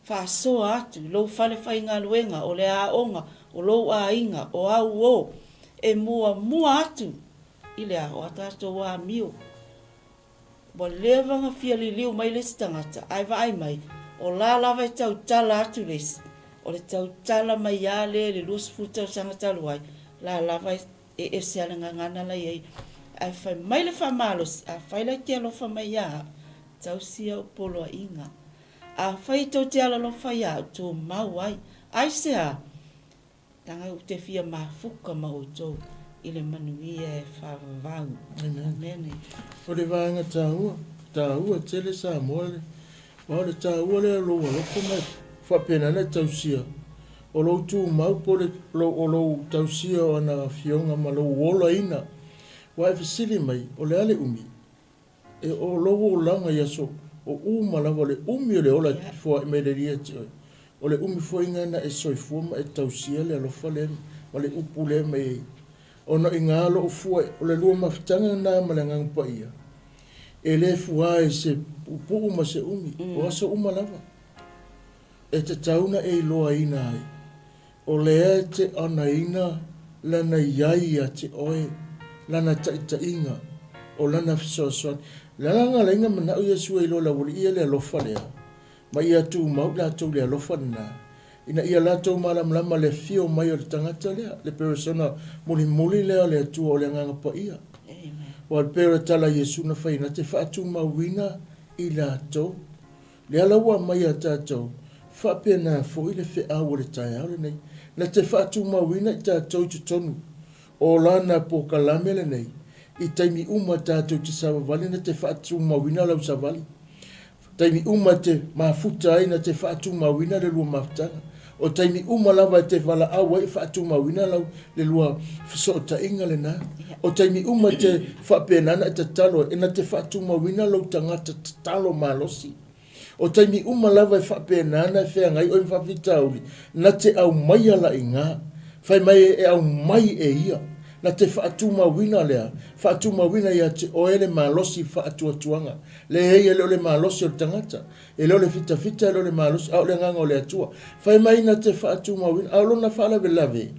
whaasoa atu lou whale whai ngā luenga o le aonga o lou a inga o au o e mua atu i le a tātou a mio wa lewanga fia li liu mai lesi tangata ai vai mai o la lava e tau tala atu lesi o le tau tala mai a le lusi futau sanga taluai la lava e se ala ngana la iei ai fai mai le whamalos a fai la kia lofa mai a tau sia o polo a inga a fai tau te ala lofa ia tō mau ai se a tanga u te fia mafuka ma o tō i le manuia e whavavau. Amen. O le vāinga tāua, tāua tele sa mole. Wa le tāua le lo lo fona fa pena na tausia. O lo tu mau po le lo tausia ona fionga ma lo wola ina. Wa e fisili mai o le ale umi. E o lo o langa yaso o uma lava le umi o le ola fo e me le ria tio. O le umi fo inga na e soifua ma e tausia le alofa le ma le upu le mai. Ona inga lo o fua o le lua mafitanga na ma le ngang pa ia. E le fua e se upu ma se umi. O aso uma lava. E te tauna e loa ina ai. O le e te ana ina lana iai a te oe. Lana ta inga. O lana fisoaswani. Lana nga lenga mana o Yesu e lola wali ia le alofa lea. Ma ia tu mau la tau le alofa na. Ina ia la tau malam le fio mai o le tangata lea. Le persona muli lea le atua o le nganga pa ia. O al pere tala Yesu na whaina te whaatu mawina i la tau. Le alaua mai a tātou. Whapena fo i le whea o le tai au le nei. Na te whaatu mawina i tātou te tonu. O lana po kalamele nei. I taimi uma tātou te savavali na te whaatu mawina lau savali. Taimi uma te mafuta ai na te whaatu mawina le lua mafutanga. O taimi uma lava te wala awa i whaatu mawina lau le lua fisota inga le na. O taimi uma te whapenana te talo e na te whaatu mawina lau tangata te talo malosi. O taimi uma lava e whapenana e whea ngai o i whawhitauli na te au mai ala i ngā. Whai mai e au mai e ia. Na te whaatuma wina lea. Whaatuma wina ia te oele malosi whaatuatuanga. Le hei e leo le malosi o tangata. E leo le fita e leo le malosi au le nganga o le atua. Whai mai na te whaatuma wina. Au lo na whaalawe lave.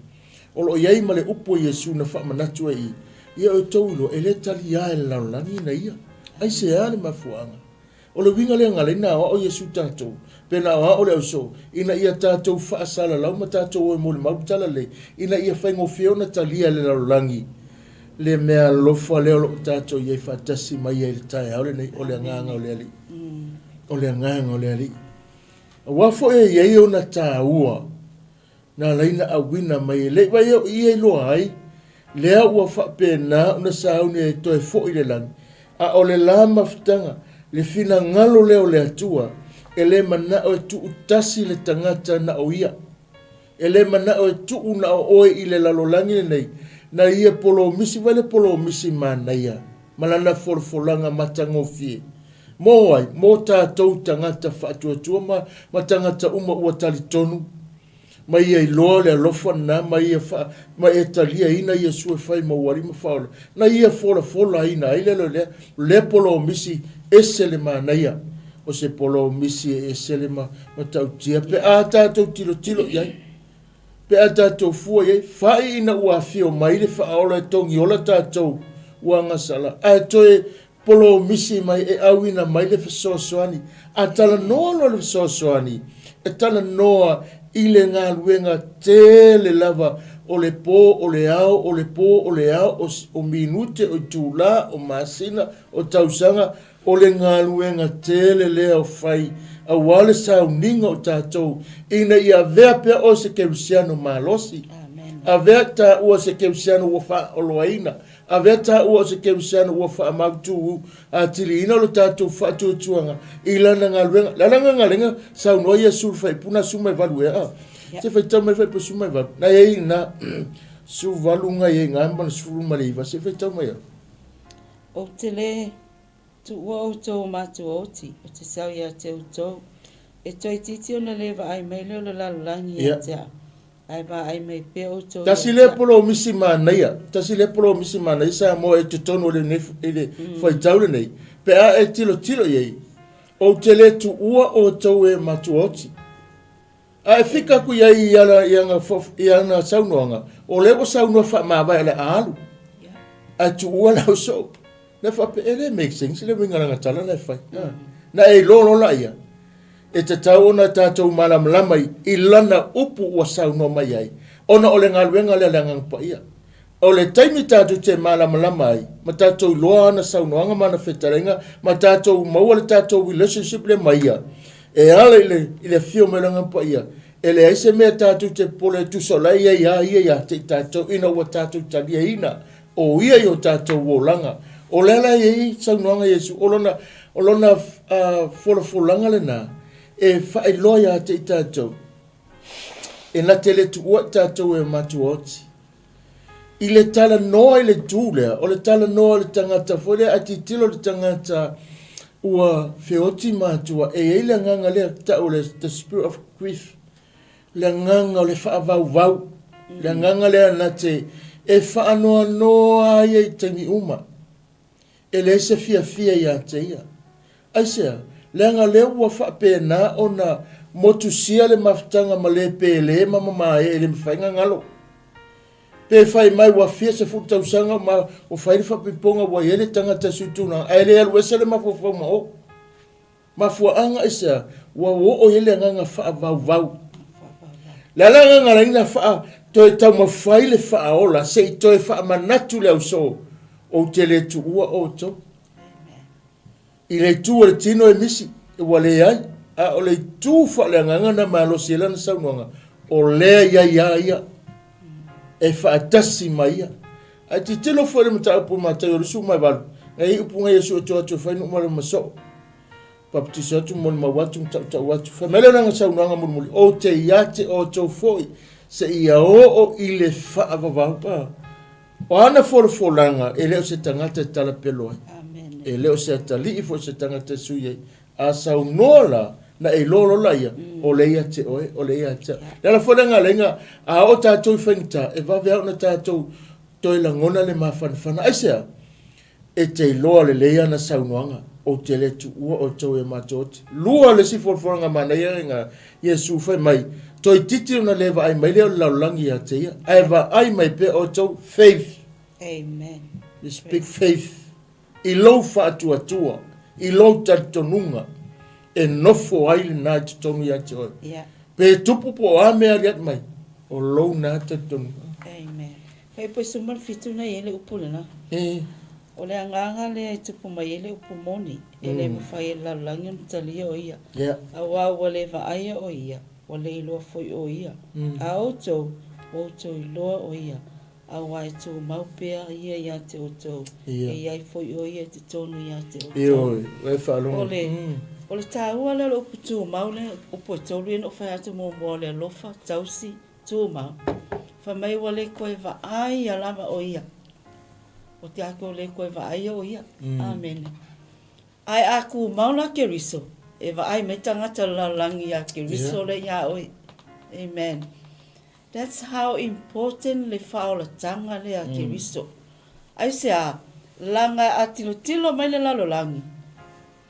O lo iei ma le upo Yesu na whaamanatu e i. Ia o taulo e le tali a e laulani na ia. Ai se ale mafuanga. O le winga le ngale na o Yesu tātou. Pena o le auso. Ina ia tātou whaasala lau ma tātou o e mole mautala le. Ina ia whaingo whiona talia le laulangi. Le mea lofa leo lo tātou iei whaatasi mai e le tae au le nei o le nganga o le ali. O le nganga o le ali. A wafo e iei o na tāua. Na leina a wina mai e le. Vai o iei loa ai. Lea ua whapena una sauni e toe fo i le langi. A o le la mafutanga. Le fina ngalo leo le atua, e le mana o e tu utasi le tangata na o ia. E le mana o e tu una o oe i le lalolangi nei, na ia polo misi, vale polo misi mana ia. Malana folfolanga matango fie. Mo ai, mo tātou tangata whaatuatua ma tangata uma ua tali tonu. Ma ia i loa le alofa na, ma ia talia ina ia sue fai mawari ma whaola. Na ia fola ina, ile le polo misi, ese le manaia o se polo misi ese le ma tautia pe a tātou tilo iai pe a tātou fua iai whai ina ua fio mai le whaola e tongi ola tātou ua ngasala a toe polo misi mai e awina mai le whasoasoani a tala noa lo le whasoasoani e tala noa i le ngā luenga tele lava o le po, o le ao, o le po, o le ao, o minute, o tūla, o masina, o tausanga, o le ngaluenga tele lea o fai, a wale sau ninga o tātou, ina ia vea pia o se keusiano malosi, a vea ta ua se keusiano ua wha oloaina, a vea ta ua se keusiano ua wha amautu, a tili ina lo tātou wha tuatuanga, ilana ngaluenga, lalanga ngalenga, sau noa ia sulfa i puna suma i valu ea, se fai tau mai fai pa suma i valu, na ei na su valunga i ngamba na suru maliva, se fai tau mai ea. O te le, tu ua o tō mātu oti, o te sau ia te o tō. E toi titi o na lewa ai mai leo le lalulangi e te a. Ai ba ai mai pe o tō. Tasi le polo misi manaia, tasi le polo misi manaia, sa mo e te tono le fai tau le nei. Pe a e tilo iei, o te le tu ua o tō e mātu oti. A e fika ku iai iana saunoanga, o lewa saunoa wha mawai le alu. A tu ua lau so. Na whape ele make sense, le wingaranga tala na whai. Na e lolo la ia. E te tau ona tātou malam lamai, i lana upu ua saunoa mai ai. Ona ole ngā luenga le langang pa ia. O le taimi tātou te malam lamai, ma tātou loa ana saunoanga mana whetarenga, ma tātou maua le tātou relationship le mai ia. E ala i le fio me langang pa ia. E le aise mea tātou te pole tu sola ia te tātou ina ua tātou talia ina. O ia i o tātou wolanga. O lela yei saunoanga Yesu o lona fololanga lena e whaeloia te i tātou. E na te le tuua tātou e matuoti. I le tala noa i le tūlea, o le tala noa le tangata fole a ti tilo le tangata ua feoti mātua e eile nganga lea tau le the spirit of grief. Le nganga o le whaavau, le nganga lea na te e whaanoa noa ia i tangi uma. E le se fia ia te ia. Aisea, le anga lea ua whaapena o na motu sia le maftanga ma le pele mama e le mwhainga ngalo. Pe fai mai wa fia se futa usanga ma o fai fa piponga wa yele tangata sutuna ai le alwesa le mafofo ma o mafuanga isa wa o yele nganga fa vau la nganga ina fa to ta ma fai le fa ola se to fa manatu le so o tele tu o to ile tu le tino e misi wa le ai a o le tu fa le nganga na malo sela na saunga o le ya e whaatasi mai ia. A ti tilo fwere mta upu mata yori su mai walu. Ngai upu ngai yesu oto atu whainu umare maso. Baptisa atu moni mawatu mta watu. Whamele nanga saunanga muli. O te iate o tau foi. Se ia o i le whaavavau. O ana folanga e leo se tangata e tala peloa. E leo se atali ifo se tangata suye. A saunola na e lolo laia o leia te oe o leia te la fonanga lenga a o tatou fenta e va vea na tatou toi la ngona le mafana aisea e te loa le leia na saunoanga o te le tu ua o tau e matot lua le si forforanga mana ia Yesu fai mai toi titi na leva ai mai leo laulangi a te ia ai va ai mai pe o tau faith. Amen. You speak faith i lo fa atua i lo tatonunga e nofo ai le nā te tonu ia te oi. Pe tupu po a mea riat mai, o lou nā te tonu. Amen. Hei po suman fitu na ele upu lena. O le anganga le ai tupu mai ele upu moni, ele mawhai e lalangi on talia o ia. A wā le vaaya o ia, wa le iloa foi o ia. A outou iloa o ia. A wai tō maupea ia ia te outou. E iai foi o ia te tonu ia te outou. Ioi, wai whalonga. O le tāua le upu tū mau le upu e tolu e no whai atu mō mō le lofa tausi tū mau. Whamai wa le koe wa ai a lama o ia. O te ako le koe wa ai o ia. Amen. Ai aku maula ke riso. E wa ai me tangata la langi a ke riso le ia oi. Amen. That's how important le whaola tanga le a ke riso. Ai se a langa a tilo mai le lalo langi.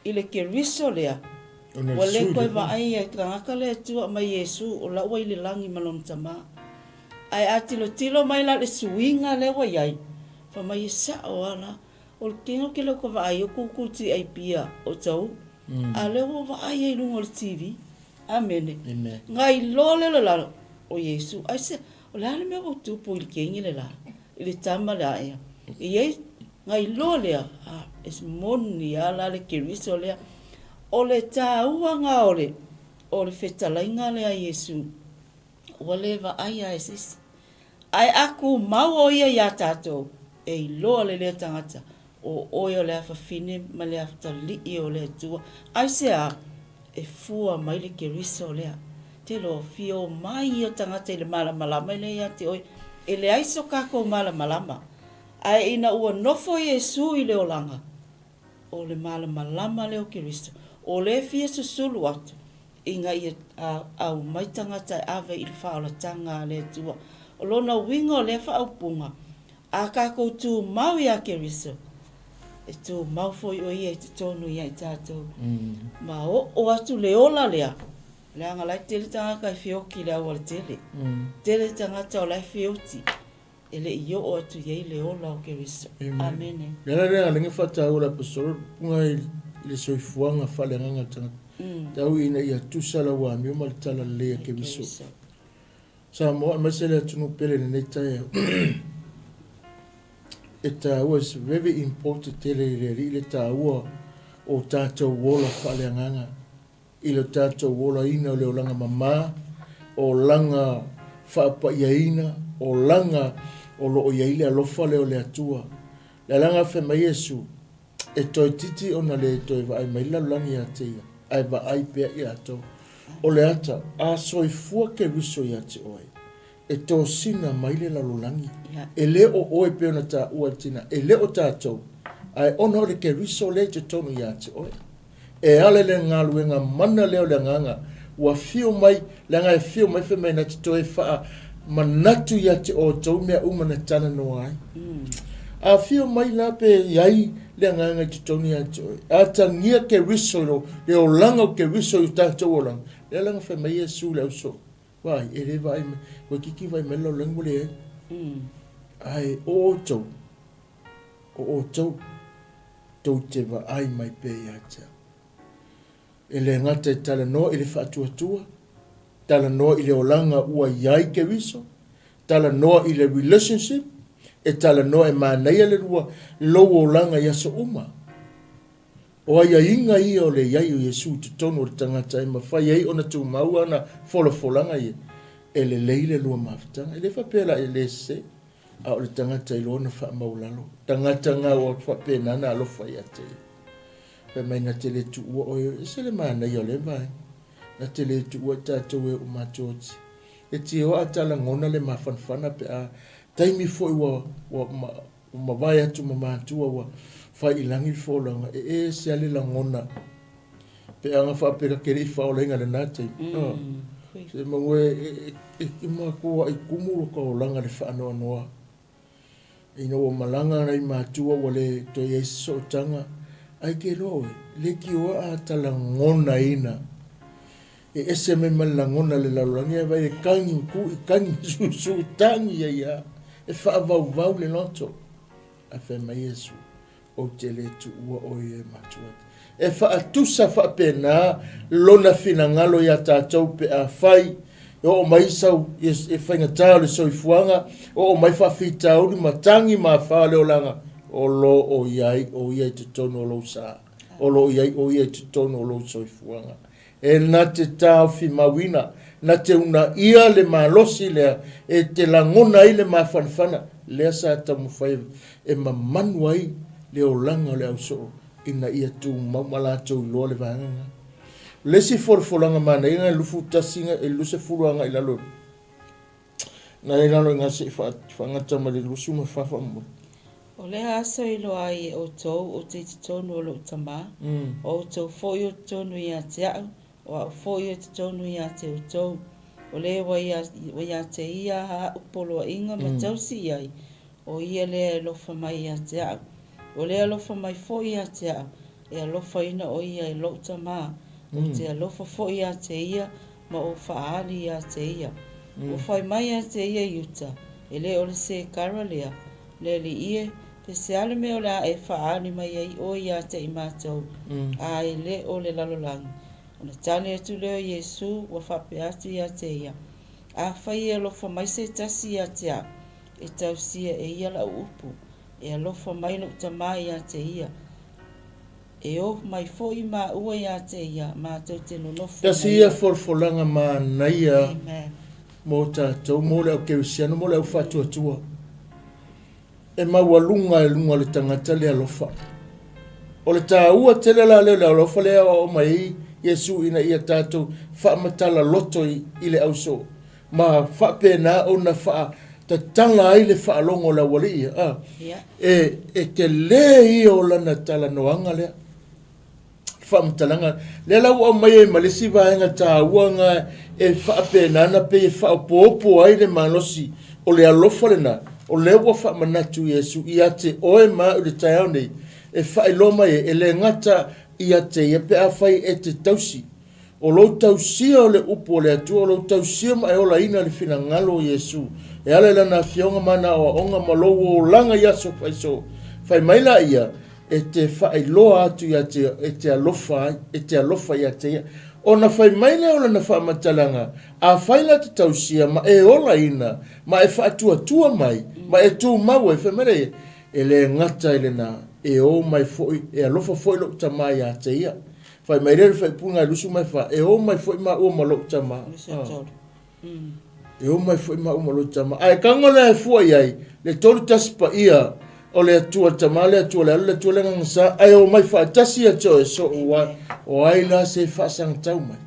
Ile ke riso lea. Wa le koe wa ai e kangaka lea tua mai Yesu o la ua ile langi malon tama. Ai a tilo mai la le suinga le wa iai. Fa mai e sa o ala. O le kengo ke leo ko wa ai o kukuti ai pia o tau. A le wa ai e lungo le TV. Amene. Ngai lo le la o Yesu. Ai se o le hale mea o tupu ili kengi le la. Ile tama la ea. Iei ngai lo lea. Es moni ala le keriso lea. O le tāua ngā o le whetalainga lea Yesu. O le wa ai a esis. Ai aku mau o ia ia tātou. E loa le lea tangata. O oio lea whawhine ma lea whatali o lea tua. Ai se a e fua mai le keriso lea. Te lo fio mai o tangata i le malamalama i lea te oi. E le aiso kako malamalama. Ai ina ua nofo Yesu i le olanga. O le malamalama leo Keristo. O le fia susulu atu. Inga i au maitanga tai ave i le whaola tanga le tua. O lona wingo le whaupunga. A kako tu mau i a Keristo. E tu mau foi o ia i te tonu ia i tātou. Ma o atu le ola lea. Le anga lai tele tanga kai whioki le awa le tele. Tele tanga tau lai whioti. Ele i o atu iei le ola o Keristo. Amen. Lena rea lenga whata ora pasoro, punga i le soifuanga whale nganga tanga. Tau ina i atusala wa mi o malitala lea Keristo. Sa moa masele atunu pele ne neitai. It was very important tele le tāua o tātou wola whale nganga. I le tātou wola ina o le olanga mama, o langa whaapa iaina, o langa o lo ia ile alofa leo le atua Le langa fe mai Yesu. E toi titi ona le toi vai mai la langi a te ia. Ai va ai pe ia to. O le ata a soifua ke riso ia te oe. E tō sina mai le lalolangi. E le o oe pe ona ta ua tina. E le o tātou. Ai ona ore ke riso le te tonu ia te oe. E ale le ngaluenga mana leo le nganga. Ua fio mai, le ngai fio mai fe mai na te toe faa manatu ia te o tau mea umana tana no ai. A fio mai na pe iai le nganga te tonu ia te oe. A tangia ke riso lo, le o langa o ke riso i tātou o langa. Le langa fe mai Yesu le uso. Vai, e le vai, wa kiki vai melo lengu le e. Ai, o tau. O tau. Tau te va ai mai pe ia te. E le ngata e tala no i le whaatua tua. Tala no i le olanga ua iai ke riso. Tala no i le relationship. E tala no e mānaia le rua lo olanga ia so uma. O ai inga ia o le iai o Yesu te tono o le tangata e mawhai ai ona tu maua na folanga ia. E le leile lua mawhtanga. E le whapela e le se. A o le tangata i lona wha maulalo. Tangata ngā o whapena na alofa ia te. Pe mai na te le tu ua o e se le mana i o le vai. Na te le tu ua tātou e o mātoti. E ti o atala ngona le mawhanwhana pe a taimi fo i wa mawai atu ma mātua wa whai ilangi wholanga. E se ale la ngona. Pe anga whapera kere i whaolenga le nātei. Se mangwe e mā kua i kumuro ka o langa le whaanoa noa. Ina o malanga rai mātua wa le toi e so tanga. Ai ke roe, le ki oa a tala ngona ina. E ese me mala ngona le laurangi e vai e kangi ku, e kangi su tangi ia. E wha vau le noto. A wha mai Yesu o te le tu ua oi e mātua. E wha atusa wha pena lona fina ngalo ia tātou pe a whai. O mai sau e whainga tāo le soifuanga. O mai wha whitau ni matangi ma wha leo langa. O lo o iai te tono o lo sa. O lo iai te tono o lo soifuanga. E na te tāo fi mawina. Na te una ia le malosi lea. E te langona i le mawhanwhana. Lea sa tamu whai e mamanu ai leo langa le au so. Ina ia tu mamalatou loa le vanganga. Lesi forfolanga mana inga lufu tasinga e luse furuanga ila lo. Na ila lo nga se whangata ma le lusu ma whafa mo. O le aso i loa i o tau o te tonu o lo tama. O tau fōi o tonu i a te au. O fōi o te tonu i a te o tau. O le wa i a te ia ha upolo inga ma tausi iai. O ia le lofa mai i a te au. O le alofa mai fōi a te au. E alofa ina o ia i lo tama. O te alofa fōi a te ia. Ma o whaali a te ia. O whai mai a te ia iuta. E le o le se karalea. Le li ie. Pe se ale me o la e whaani mai ai o ia te i mātou. A e le o le lalolangi. O na tane atu leo Yesu wa whape atu i a te ia. A whai e alofa mai se tasi i a te a. E tausia e ia la upu. E alofa mai no tamai a te ia. E o mai foi ma ua i a te ia. Mātou te nonofu. Tasi ia forfolanga ma naia. Amen. Mo tātou, mo le au kewisiano, mo le au whatua tua. E mawalunga e lunga le tangata le alofa. O le tā ua tele la leo le alofa le o mai Yesu ina ia tātou whaamatala loto i le auso. Ma whapena o na wha ta tanga ai le whaalongo la wali ia. E ke le i o lana tala noanga lea. Whaamatalanga. Le lau o mai e malisi vaenga tā uanga e whapena na pe e whaapopo ai le manosi o le alofa le na. O le ua whaamanatu Yesu i ate oe maa ule taiao nei. E whaeloma e le ngata i ate ia pe a whai e te tausi. O lo tausia o le upo o le atua, o lo tausia mai o la ina le fina ngalo Yesu. E ale lana fionga mana o onga malo o langa yaso whaiso. Whai maila ia e te whaeloa atu i ate e te alofa i ate ia. O na whai maila o lana whaamatalanga, a whaila te tausia ma e ola ina, ma e whaatua mai, ma e tū mau e whamere e le ngata e le na, e o mai foi, e alofa foi lo ta mai a te ia. Whai mai rere whai punga e lusu mai wha, e o mai foi ma ua ma lo ta ma. E o mai foi ma ua ma lo ta ma. Ai kangona e fuai ai, le tolu taspa ia, o le atua tamale atua le ala le atua le ngasa ai o mai faatasi ato e so o ai la se faasang tau mai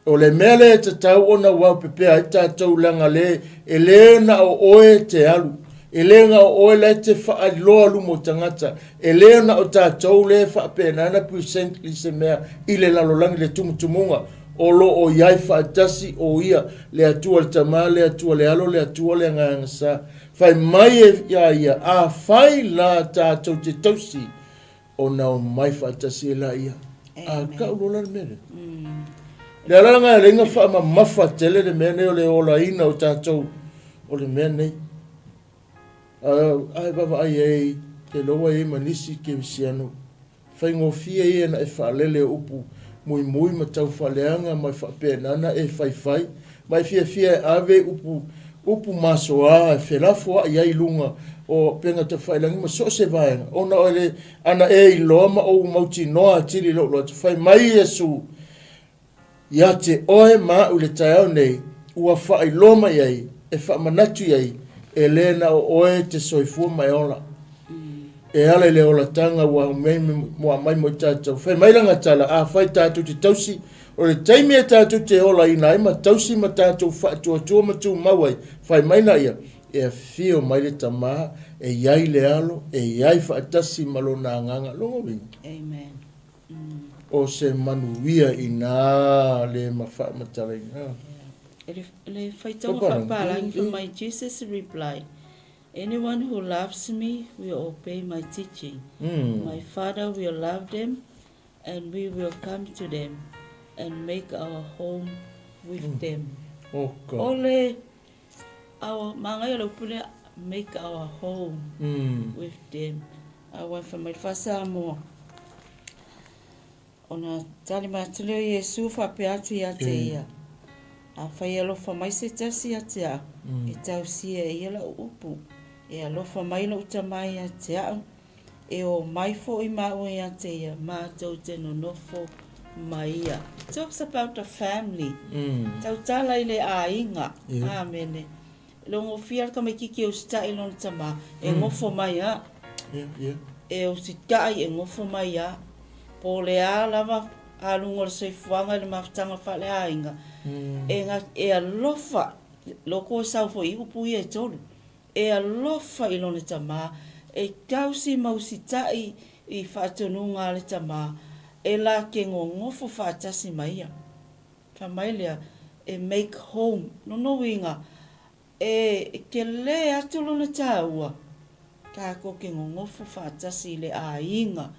o le mele te tau ona wau pepe ai tātou langa le e le na o oe te alu e le nga o oe le te whaaloa lumo tangata e le na o tātou le whaapenana presently se mea i le lalolangi le tumutumunga o lo o iai whaatasi o ia le atua le tama le atua le alo le atua le ngangasa whai mai e ia a whai la tātou te tausi o na o mai whaatasi e la ia a ka ulola le mere le alanga e ringa wha ma mafa tele le mene o le ola ina o tātou o le mene ai baba ai ei te loa e manisi ke visiano whai ngofia e na e whaalele upu mui ma tau whaleanga mai whapenana e whai mai fia ave upu masoa e whelafua i ai lunga o penga te whailangi ma so se vaenga ona o le ana e i loa ma o mauti noa tiri lo te whai mai Yesu ia te oe ma u le taeau nei ua whai loma iai e whaamanatu iai e lena o oe te soifua mai ola e ale le ola tanga ua umei mua mai mo tātou whai mailanga tala a whai tātou te tausi o le taimi e tātou te ola ina ai ma tausi ma tātou whaatua matu mawai whai maina ia e a whio mai le tamaha e iai le alo e iai whaatasi malo na nganga longo wingi Amen. o se manuia i nā le mawha mataringa. Le whaitonga whapalangi for my Jesus replied, anyone who loves me will obey my teaching. My Father will love them and we will come to them and make our home with them. Oh God. Ole our mangai lo pule make our home with them. I want for my fasa mo. Ona tali matuleo Yesu whape atu ia te ia. A whai alofa mai se tasi a te a. E tau sia e ila upu. E alofa mai lo utamai a te a. E o mai fo i mau e a te ia. Mātou te no nofo mai ia. Talks about the family. Tau tala i le a inga. Amene. Longo fia ka mai kiki o sta i lona tama. E ngofo mai a. E o sitai e ngofo mai a. Po le a lava a lungo le soifuanga le mafutanga whale a inga. E alofa, loko sau fo i upu i e tolu. E alofa i lona tama. E kausi mausitai i whaatonunga le tama. E la ke ngofo whaatasi maia. Whamailea e make home. No winga. E ke le atu lona tāua. Ka ko ke ngofo whaatasi le a inga.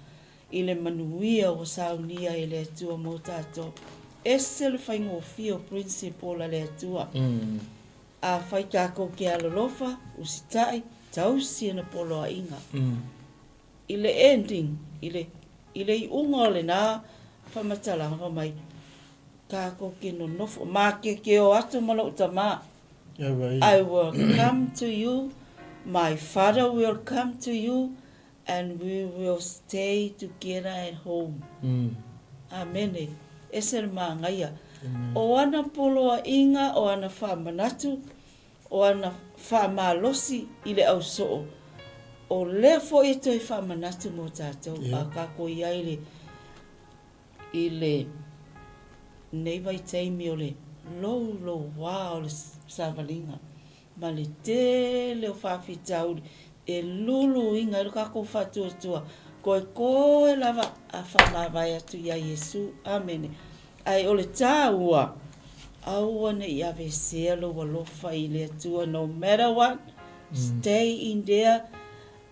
I le manuia o saunia i le atua mo tātou. Ese le whai ngofio principle a le atua. A whai kako ke alolofa, usitai, tausi na polo a inga. I le ending, i le i unga o le nā, whamatalanga mai, kako ke no nofo, mā ke o atu malo utama. I will come to you, my Father will come to you, and we will stay together at home. Amen. Ese le māngaia. O ana poloa inga, o ana whamanatu, o ana whamalosi i le au soo. O le fo e toi whamanatu mo tātou. A kako iai i le neiwai teimi o le lo wā o le savalinga. Ma le tele o whawhitau e lulu inga i kako whatuatua. Koe lava a whamawai atu ia Yesu. Amen. Ai o le tāua. Aua ne i ave selo wa lofa i le atua. No matter what, stay in there.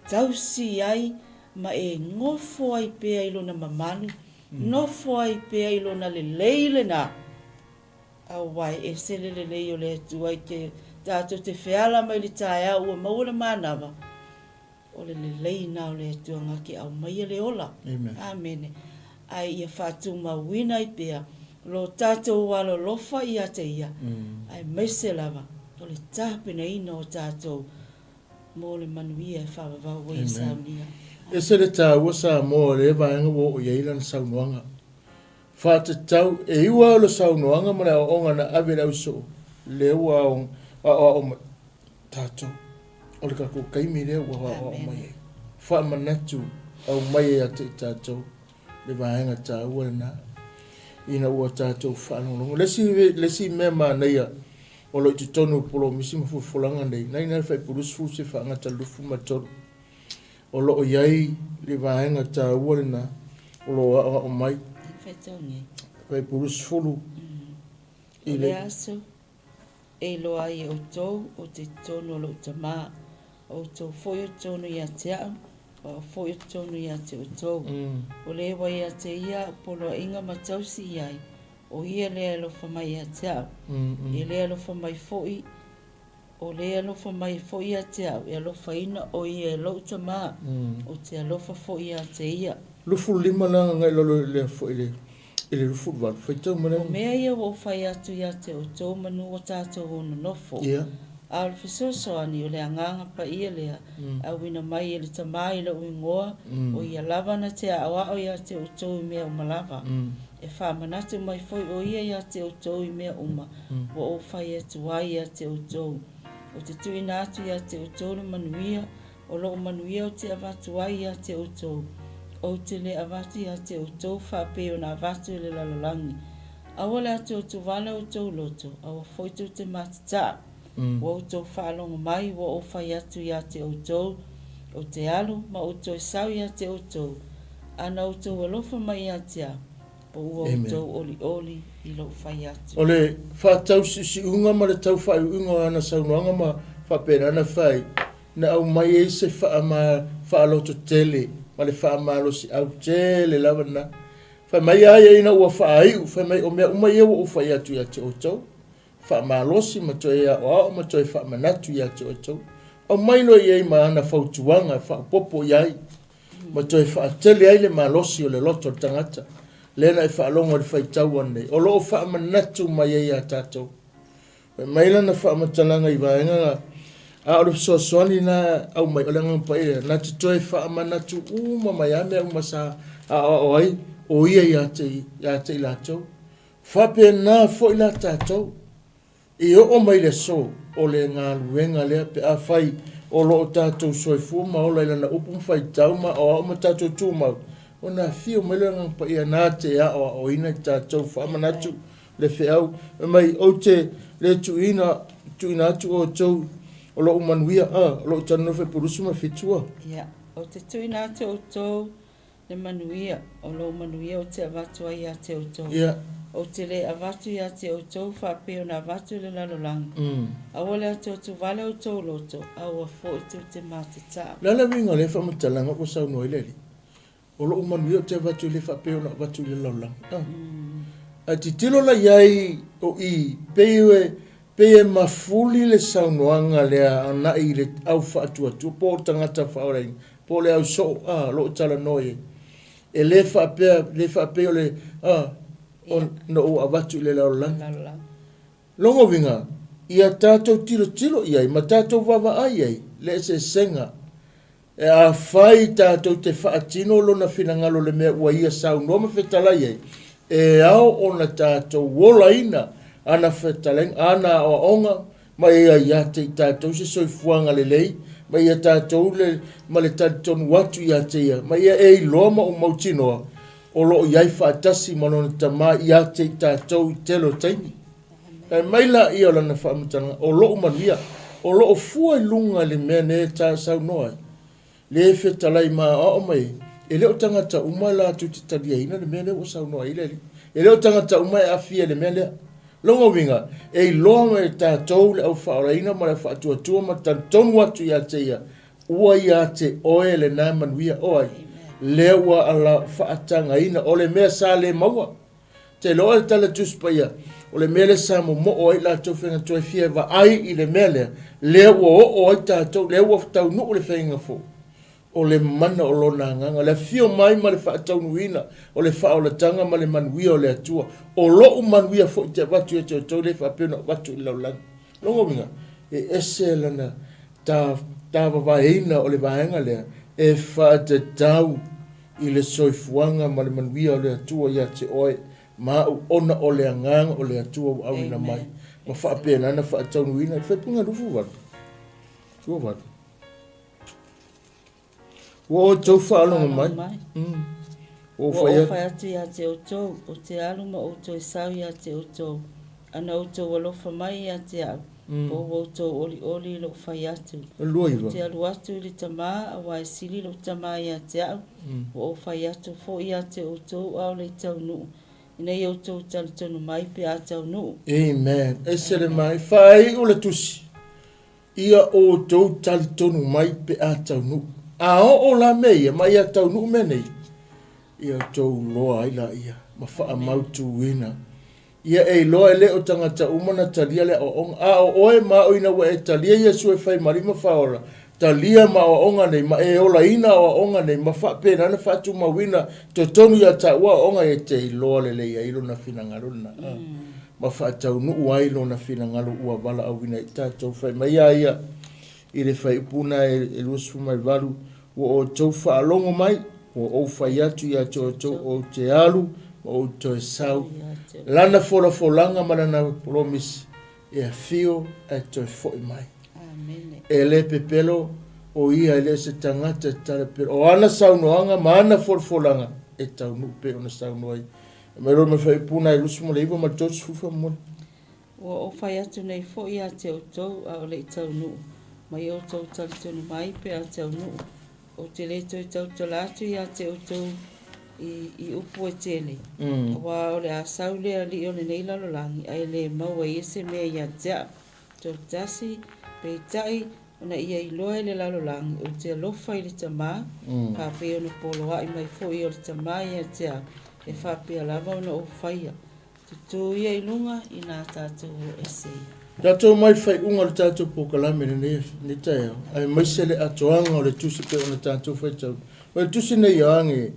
Tausi ai. Ma e ngofo ai pea ilona mamanu. Nofo ai pea ilona le leile na. Awai e sele le lei o le atua i ke tātou te whiala mai le tāia ua maua le mānawa. O le lei na o le atua ngaki au mai le ola. Amen. Ai ia whātu mawina i pea. Lo tātou walo lofa i ate ia. Ai meise lava. O le tāpena ina o tātou. Mō le manuia e whawawau i saunia. E se le tāua sa mō le vaenga wo o ieilan saunuanga. Whātatau e iwa o le saunuanga mana o onga na ave lau so. Le ua o tātou. o le kako kaimi lea ua hoa o mai e. Wha manatu au mai e a te tātou le vaenga tā ua na ina ua tātou whanongongo. Lesi mea māneia o lo i te tonu polo misi mafufulanga nei. Nei nai whai purusu se whaangata lufu matoro. O lo o iai le vaenga tā ua na o lo o mai. Whai purusu fulu. O le aso e loa i o tau o te tonu o lo ta maa. O tau foi o tonu i a te au. O foi o tonu i a te o tau. O le wa i a te ia polo inga matausi iai. O ia lea lofa mai a te au. I lea lofa mai foi. O lea lofa mai foi a te au. I alofa ina o ia lo ta maa. O te alofa foi a te ia. Lufu lima langa ngai lolo lea foi le. Ele rufu wad. Whai tau mana. O mea ia o whai atu i a te o tau manu o tātou ono nofo. Ia. A le fisoso ani o le anganga pa ia lea. A wina mai e le tamai le uingoa. O ia lava na te awa o ia te o tau i mea umalava. E wha manatu mai foi o ia ia te o tau i mea uma. Wa o whai atu wai ia te o tau. O te tui nātu ia te o tau le manuia. O lo manuia o te avatu wai ia te o tau. O te le avatu ia te o tau whapeo na avatu le lalolangi. Awa le atu o tu wale o tau loto. Awa foi tu te matata. Wa o tau whaalonga mai. Wa o whai atu ia te o tau. O te alu ma o tau sau ia te o tau. Ana o tau alofa mai ia te au. Po ua o tau oli oli i lo whai atu. O le whātau si unga ma le tau whai unga ana saunoanga ma whapena ana whai. Na au mai e se whaaloto tele. Ma le whaamalo si au tele lawa na. Whai mai aia ina ua whaaiu. Whai mai o mea umai ewa o whai atu ia te o tau. Whaamalosi ma toe ia o ao ma toe whaamanatu ia te o tau. O maino iei ma ana whautuanga whaapopo iai. Ma toe whaatele ai le malosi o le loto tangata. Lena e whaalonga le whaitau anei. O loo whaamanatu mai ei a tātou. Mai lana whaamatalanga i vaenga. A ora soani na au mai olenga pae na te toe whaamanatu uma mai ame uma sa a oi o ia ia te latou. Whape na fo i la tātou. I o mai le so o le ngā luenga lea pe a whai o loo tātou soifu ma o leila na upu whaitau ma o ma tātou tūmau. O na whio mai le ngā pae na te a o ina tātou whaamanatu le whiau. Mai o te le tuina atu o tau o lo manuia o lo tano fe purusu ma fitua. Ia, o te tuina te o tau le manuia, o lo manuia o te avatu ai a te o tau. Ia. O te le avatu ia te o tau whapeo na avatu le lalolangi. Awale a te o tu vale o tau loto, awa fo i te matata. Lala winga le whamatalanga ko sau noi leli. O lo manuia o te avatu le whapeo na avatu le lalolangi. A ti tilo la iai o i Peye mafuli le saunoanga lea ana i le au whaatuatua po tangata whaorainga. Po le au so, lo tala noe. E le whapea le, no o avatu le laulanga. Longo winga, ia tātou tilo iai, ma tātou wawa ai, le se senga. E a whai tātou te whaatino lona whinangalo le mea ua ia saunoa whetala iai. E au ona tātou wola ina, ana fetaleng ana o onga mai ia te tātou se soifuanga le lei mai ia tātou le ma le tātou watu ia te ia mai ia e loma o mautinoa o lo iai whaatasi manona tama ia te tātou telo taini mai la ia lana whaamutanga o lo manuia o lo fua lunga le mea ne tā sau noa le fetalai ma o mai e leo tangata umala tu te talia ina le mea ne o sau noa ile e leo tangata umai afia le mea lea longo winga, e loa me tātou le au whaoraina ma le whaatuatua ma tantonu atu ia te ia. Ua ia te oe le nā manuia oai. Lea ua ala whaatanga ina o le mea sā le maua. Te loa le tala tuspa ia. O le mea le sā mo oai la tau whenga toi fia wa ai i le mea lea. Lea ua o oai tātou, lea ua tau nu o le whenga fo. O le mana o lona nganga, le fio mai ma le whaataunuina, o le whaolatanga ma le manuia o le atua, o loo manuia fo i te watu e te o tau le whapena watu i laulang. Longo minga, e ese lana tā wawaeina o le vaenga lea, e whaatatau i le soifuanga ma le manuia o le atua ia te oe, ma ona o le anganga o le atua o awina mai. Ma whapena ana whaataunuina, whapunga rufu watu. Tua watu. O tau whaalonga mai. O whai atu ia te otou, o te aluma o to sau ia te otou. Ana otou alofa mai ia te au. Po otou oli lo whai atu. Luaiva. O te alu atu li tamā, a wai sili lo tamā ia te au. O whai atu fo ia te otou au le tau nuu. Ina i otou talitonu mai pe a tau nuu. Amen. Esere mai. Whai o le tusi. Ia o tau talitonu mai pe a tau nuu. A o la mea, mai a tau nuu menei. Ia tau loa ila ia. Ma wha mautu wina. Ia e loa le o tangata umana talia le o onga. A o oe ma o ina wa e talia ia sue whai marima whaora. Talia ma o onga nei, ma e ola ina o onga nei, ma wha pēna na whatu ma wina. To tonu ia ta ua onga e te loa le le ia ilo na whina ngaruna. Ma wha tau nuu wa ilo na whina ngaru ua wala au wina i tātou whai. Ma ia i le whai upuna e luasu mai waru. O tau wha alongo mai, o whai atu ia tau o te alu, o te sau. Lana fora folanga marana promise e fio e toi foi mai. Amen. E le pepelo o ia le se tangata tare pero o ana saunoanga ma ana folanga e tau nupe ona saunoi. Me ro me fai puna e lusu mo le iwa ma tos fufa mo. O whai atu nei fo ia te otou a o le tau nuu. Mai o tau talitonu mai pe a tau nuu. O te leto i tau talatu ia te otou i upu e tele. Wa o le a saule a li o le neila lo langi, ai le maua i ese mea ia tea. Tau tasi, pe tai, ona ia i loa le lalo langi, o te alofa i le tamā, ka pe ona polo ai mai fo i o le tamā ia tea, e whape alava ona o whaia. Tutu ia i lunga i nā tātou o ese. Tātou mai whai unga le tātou pokalame ne tae au. Ai maisele atoanga o le tusi pe ona tātou whai tau. O le tusi nei ange,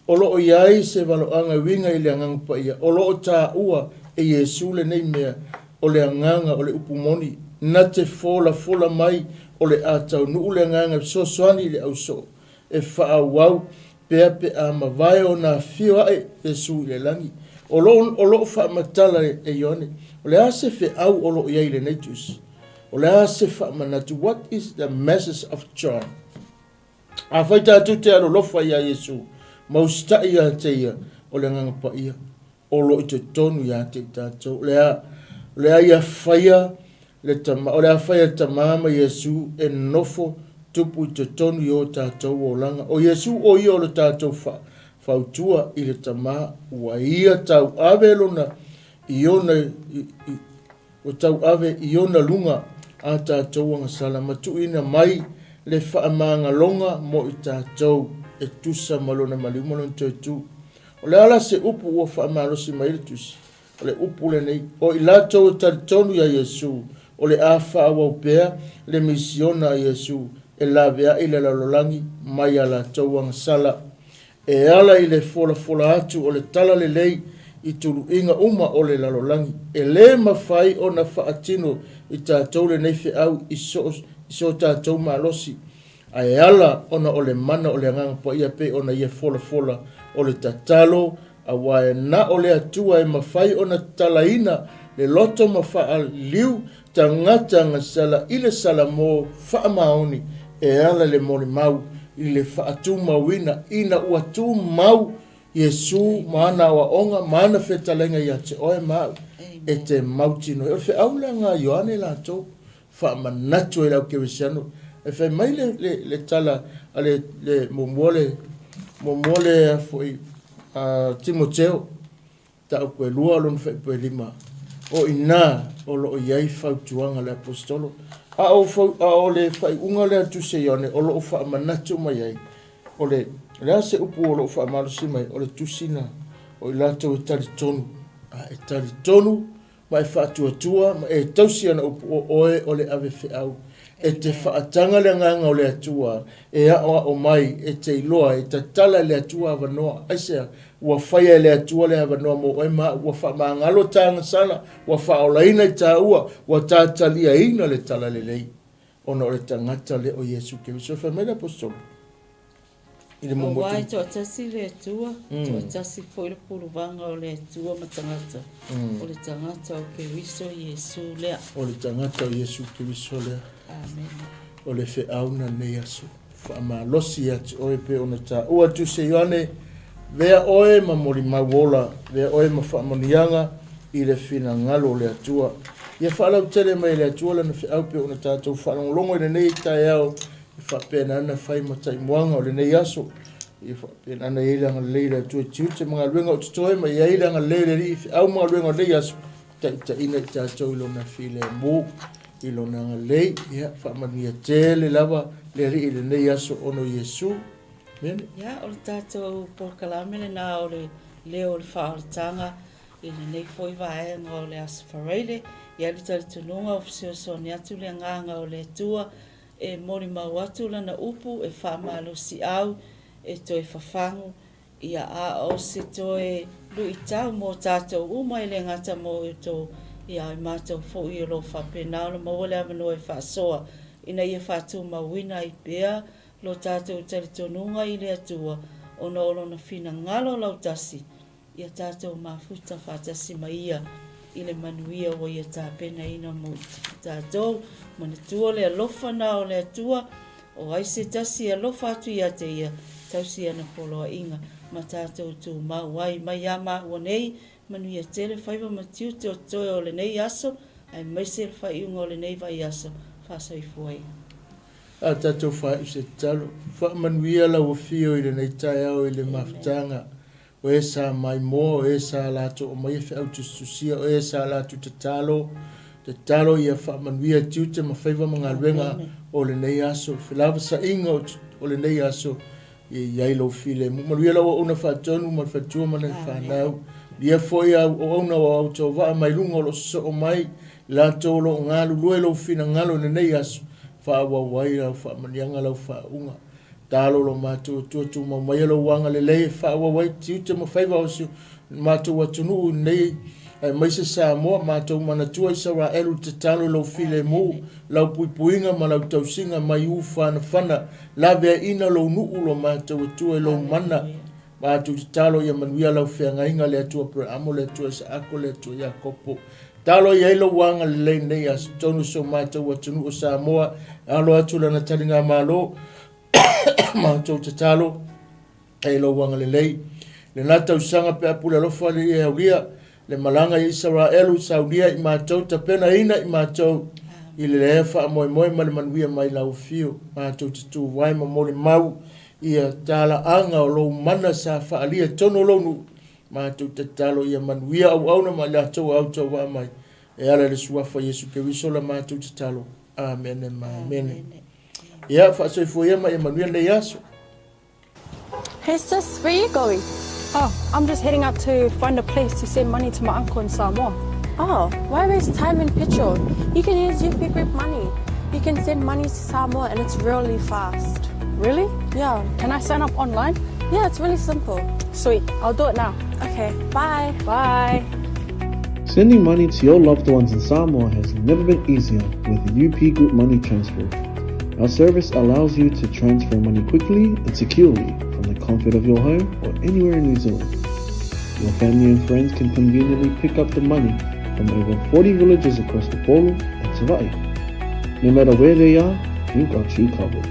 o loo iai se walo anga winga i le angang pa ia. O loo tā ua e Yesu le nei mea o le anganga o le upumoni. Na te fola mai o le atau nuu le anganga sosoani le au so. E wha wau pea pe a mawai o na fio ae Yesu i le langi. O loo wha matala e ione. O le ase fe au o loo iai le neitus. O le ase wha manatu. What is the message of John? A whai tātou te alo lofa ia Yesu. Mausta ia te ia o le nganga pa ia. O lo i te tonu ia te tātou. Lea ia whaia o lea whaia tamama Yesu e nofo tupu i te tonu i o tātou o langa. O Yesu o ia o le tātou whautua i le tamā ua ia tau ave lona i ona o tau ave i ona lunga a tātou anga sala. Matu ina mai le whaamanga longa mo i tātou e tusa malona maliumalon te tu. O le ala se upu ua whaamalosi mai le tusi. O le upu le nei. O i lātou taritonu ia Yesu. O le a whaawau pēa le misiona a Yesu. E la vea i le lalolangi mai a lātou anga sala. E ala i le fola atu o le tala le lei i turu inga uma o le lalolangi. E le mawhai o na whaatino i tātou le nei au i so tātou malosi. Ai ala ona o le mana o le anganga po ia pe ona ia fola o le tatalo a wae na o le atua e mawhai ona talaina le loto mawha liu tangata ngasala i le sala mo wha maoni e ala le mori mau i le whaatu mawina ina uatu mau Yesu maana wa onga maana fetalenga ia te oe mau e te mautino e fe aula ngā Ioane la tō wha manatu e lau kewesiano e fai mai le tala a le momole foi Timoteo ta o koe lua lon fai poe lima o ina o lo iai fautuanga le apostolo a o le fai unga le atu se ione o lo fa manatu mai ai o le ase upu o lo fa malusi mai o le tusina o i lato e talitonu mai fatuatua ma e tausiana upu o oe o le ave feau e te whaatanga le nganga o le atua, e aoa o mai, e te iloa, e te tala le atua avanoa, aisea, ua whaia le atua le avanoa mo oema, ua wha maangalo tanga sana, ua wha olaina i tā ua, ua tātalia ina le tala le lei, ona o le tangata le o Yesu ke viso wha mele apostolo. O wai to atasi le atua, to atasi foi le puruvanga o le atua matangata, o le tangata o ke viso Yesu lea. O le tangata o Yesu ke viso lea. Amen. O le fe auna ne yasu. whaamalosi ati oe pe ona tā ua tu se ioane vea oe ma mori mauola, vea oe ma whaamonianga i le whina ngalo le atua. Ia whaalau tere mai le atua lana whiau pe ona tātou whaanongolongo i le nei tai au i whapena ana whai ma tai muanga o le nei aso. I whapena ana i langa lei le atua tiute mga luenga o tutoe ma i langa lei le ri i au mga luenga o nei aso. Ta ina i tātou i lona while mō i lona lei ia whaamania tele lava le ri i le nei aso ono Yesu. Mene? Ia, o le tātou pōkalamene nā o le leo le whaaratanga i le nei fwoi vaenga o le asawhareire. Ia le tali tununga o fisio soni atu le nganga o le tua e mori mau atu lana upu e whaamalo si au e toi whawhangu. Ia a o se toi lui tau mō tātou umai le ngata mō i tō ia i mātou fo i lo whapena o ma wale amano e whaasoa. Ina ia whātou mawina i bea lo tātou tari tonunga i le atua o na olo na whina ngalo lau tasi. Ia tātou mafuta whātasi mai ia i le manuia o ia tāpena ina mo tātou. Mana tua le alofa na o le atua o aise tasi alofa atu ia te ia tausi ana poloa inga. Ma tātou tū mauai mai a mahua nei manuia tele whaiva matiu te o toe o le nei aso ai maise le whaiunga o le nei vai aso whasai fuai. A tātou whai se talo. Whaamanuia lau o whio i le nei tai au i le mafutanga. O e sa mai mō, o e sa lato o mai e whiau tustusia, o e sa lato te talo. Te talo ia whaamanuia tiute ma whaiva mga luenga o le nei aso. Whilawa sa inga o le nei aso i yailo while. Manuia lau o una whaatonu, ma whaatua mana i whanau. Ia foi o ona o auto wa mai lunga lo so o mai la to lo ngalu lo fina ngalo ne nei aso. Fa wa wai la fa manianga la fa unga talo lo matu tu mo mai lo wanga le fa wa wai ti te mo fa wa so matu wa tunu nei mai se sa mo matu mana tu isa ra elu te talo lo file mo la puipuinga ma la tau singa mai u fana la ve ina lo nu lo matu tu lo mana matu talo ya manuia la fenga inga le tu pro amo le tu sa ako le tu ya kopo talo ia lo wanga le nei as tonu so mata wa tunu o Samoa alo atu lana talinga malo mata te talo e lo wanga le nata usanga pe apula lo fa le ia le malanga Israel Saudia i mata ta pena ina i mata i le fa moi mal manuia mai la fio mata tu vai mo mau ia tala anga o lo mana sa fa alia tonu lo nu ma tu te talo ia manuia au na ma la tau au tau wa mai e ala le suafa Yesu Keriso la ma tu te talo amen e ma amen ia fa so fo ia ma Emmanuel le yaso. Hey sis, where are you going? Oh, I'm just heading out to find a place to send money to my uncle in Samoa. Oh, why waste time and petrol? You can use UP Group Money. You can send money to Samoa and it's really fast. Really? Yeah. Can I sign up online? Yeah, it's really simple. Sweet, I'll do it now. Okay, bye. Bye. Sending money to your loved ones in Samoa has never been easier with UP Group Money Transfer. Our service allows you to transfer money quickly and securely from the comfort of your home or anywhere in New Zealand. Your family and friends can conveniently pick up the money from over 40 villages across the Polo and Savai. No matter where they are, we've got you covered.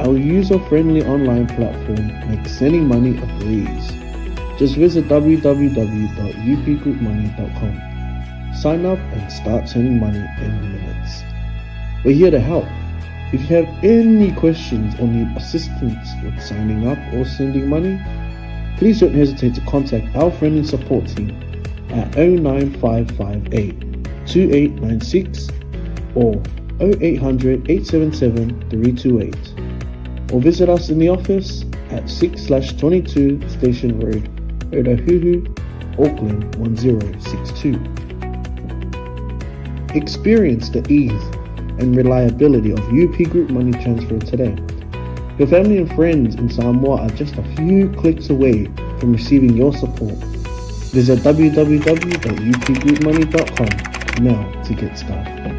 Our user-friendly online platform makes sending money a breeze. Just visit www.upgroupmoney.com. Sign up and start sending money in minutes. We're here to help. If you have any questions or need assistance with signing up or sending money, please don't hesitate to contact our friendly support team at 09558 2896 or 0800 877 328. Or visit us in the office at 6/22 Station Road, Otahuhu, Auckland 1062. Experience the ease and reliability of UP Group Money Transfer today. Your family and friends in Samoa are just a few clicks away from receiving your support. Visit www.upgroupmoney.com now to get started.